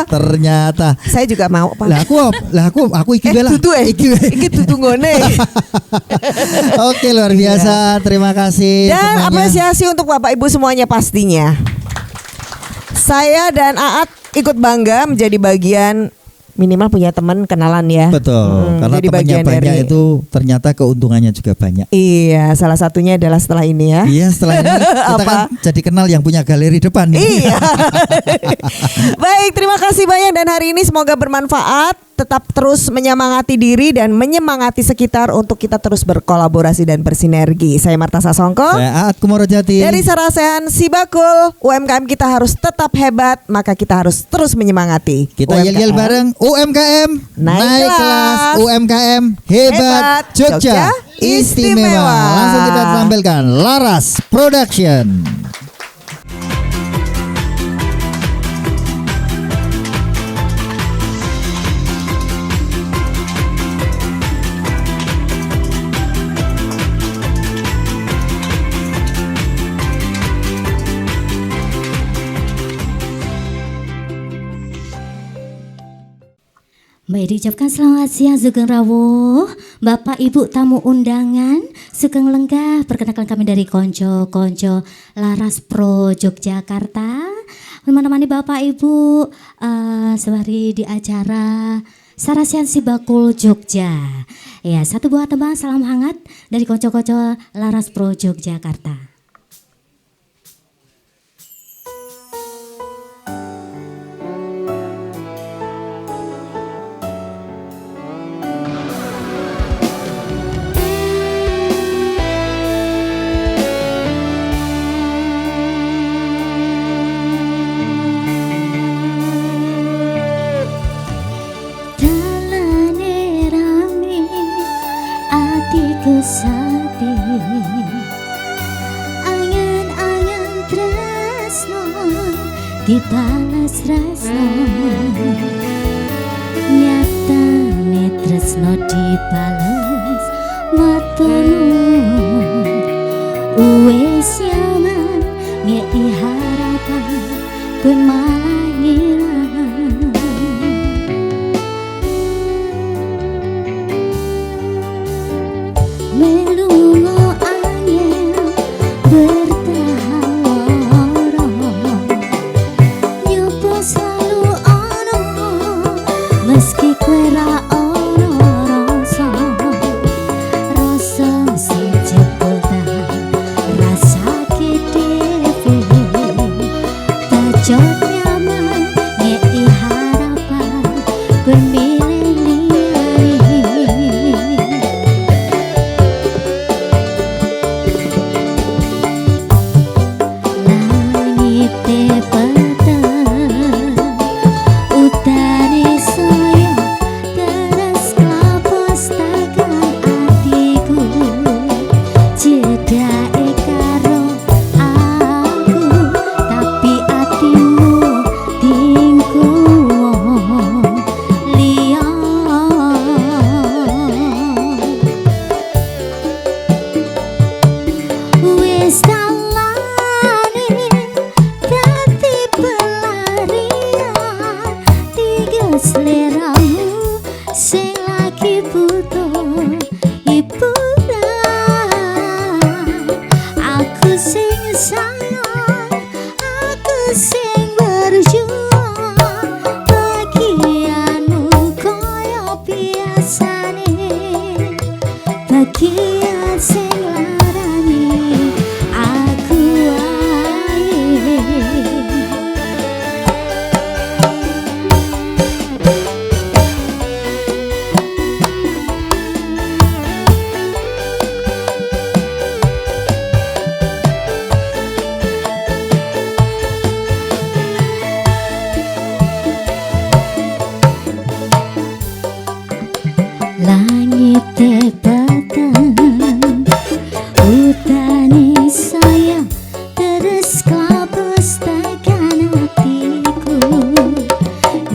Ternyata saya juga mau Pak. Aku iki bela. Iki dudu ngone. Oke, luar biasa. Terima kasih dan semuanya. Apresiasi untuk Bapak Ibu semuanya pastinya. Saya dan Aat ikut bangga menjadi bagian, minimal punya teman kenalan ya. Betul, karena temannya banyak itu ternyata keuntungannya juga banyak. Iya, salah satunya adalah setelah ini ya. Iya, setelah ini kita kan jadi kenal yang punya galeri depan nih. Iya. Baik, terima kasih banyak dan hari ini semoga bermanfaat. Tetap terus menyemangati diri dan menyemangati sekitar untuk kita terus berkolaborasi dan bersinergi. Saya Marta Sasongko. Saya Aat Kumorojati. Dari Sarasehan Sibakul, UMKM kita harus tetap hebat, maka kita harus terus menyemangati. Kita yel-yel bareng UMKM naik kelas, UMKM hebat, Jogja istimewa. Langsung kita tampilkan Laras Production. Baik, diucapkan selamat siang Sugeng rawuh Bapak Ibu tamu undangan Sugeng lenggah. Perkenalkan kami dari konco-konco Laras Pro Yogyakarta menemani Bapak Ibu sehari di acara Sarasehan Sibakul Jogja. Ya, satu buah tembang salam hangat dari konco-konco Laras Pro Yogyakarta. Sapi angan-angan tresno dibalas tresno nyatane tresno dibalas matur wis nyaman ngeki harapan kowe malah ngilang. Melungo angin bertahan lorong nyoba selalu ono meski kowe ra ono rasa sing jebol rasa dhewe tajot nyaman ngeki harapan kowe milih hiburan. Aku sing sayang, aku sing berjuang. Bagianmu koyo biasane, bagian sing larani aku ae. Langit tebatan, utane sayang, terus klapes tekan hatiku.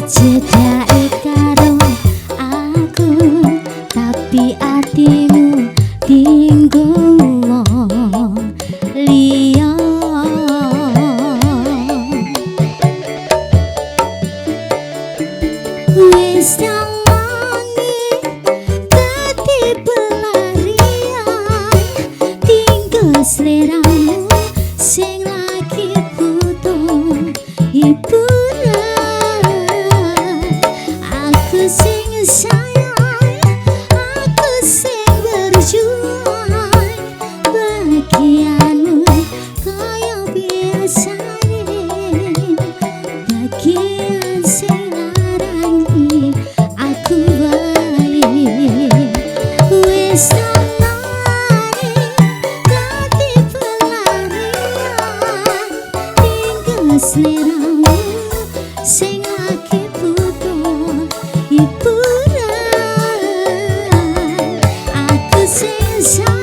Jedake karo aku, tapi atimu dinggo wong liya. Wis nyamangi dadi pelarian, tinggal seleramu sing lagi butuh hiburan. Aku sing sayang, aku sing berjuang. Bagianmu kaya biasane, bagian sing larani aku wae. Wis nyamangi dadi pelarian, tinggal seleramu sing lagi butuh hiburan. Aku sing sayang,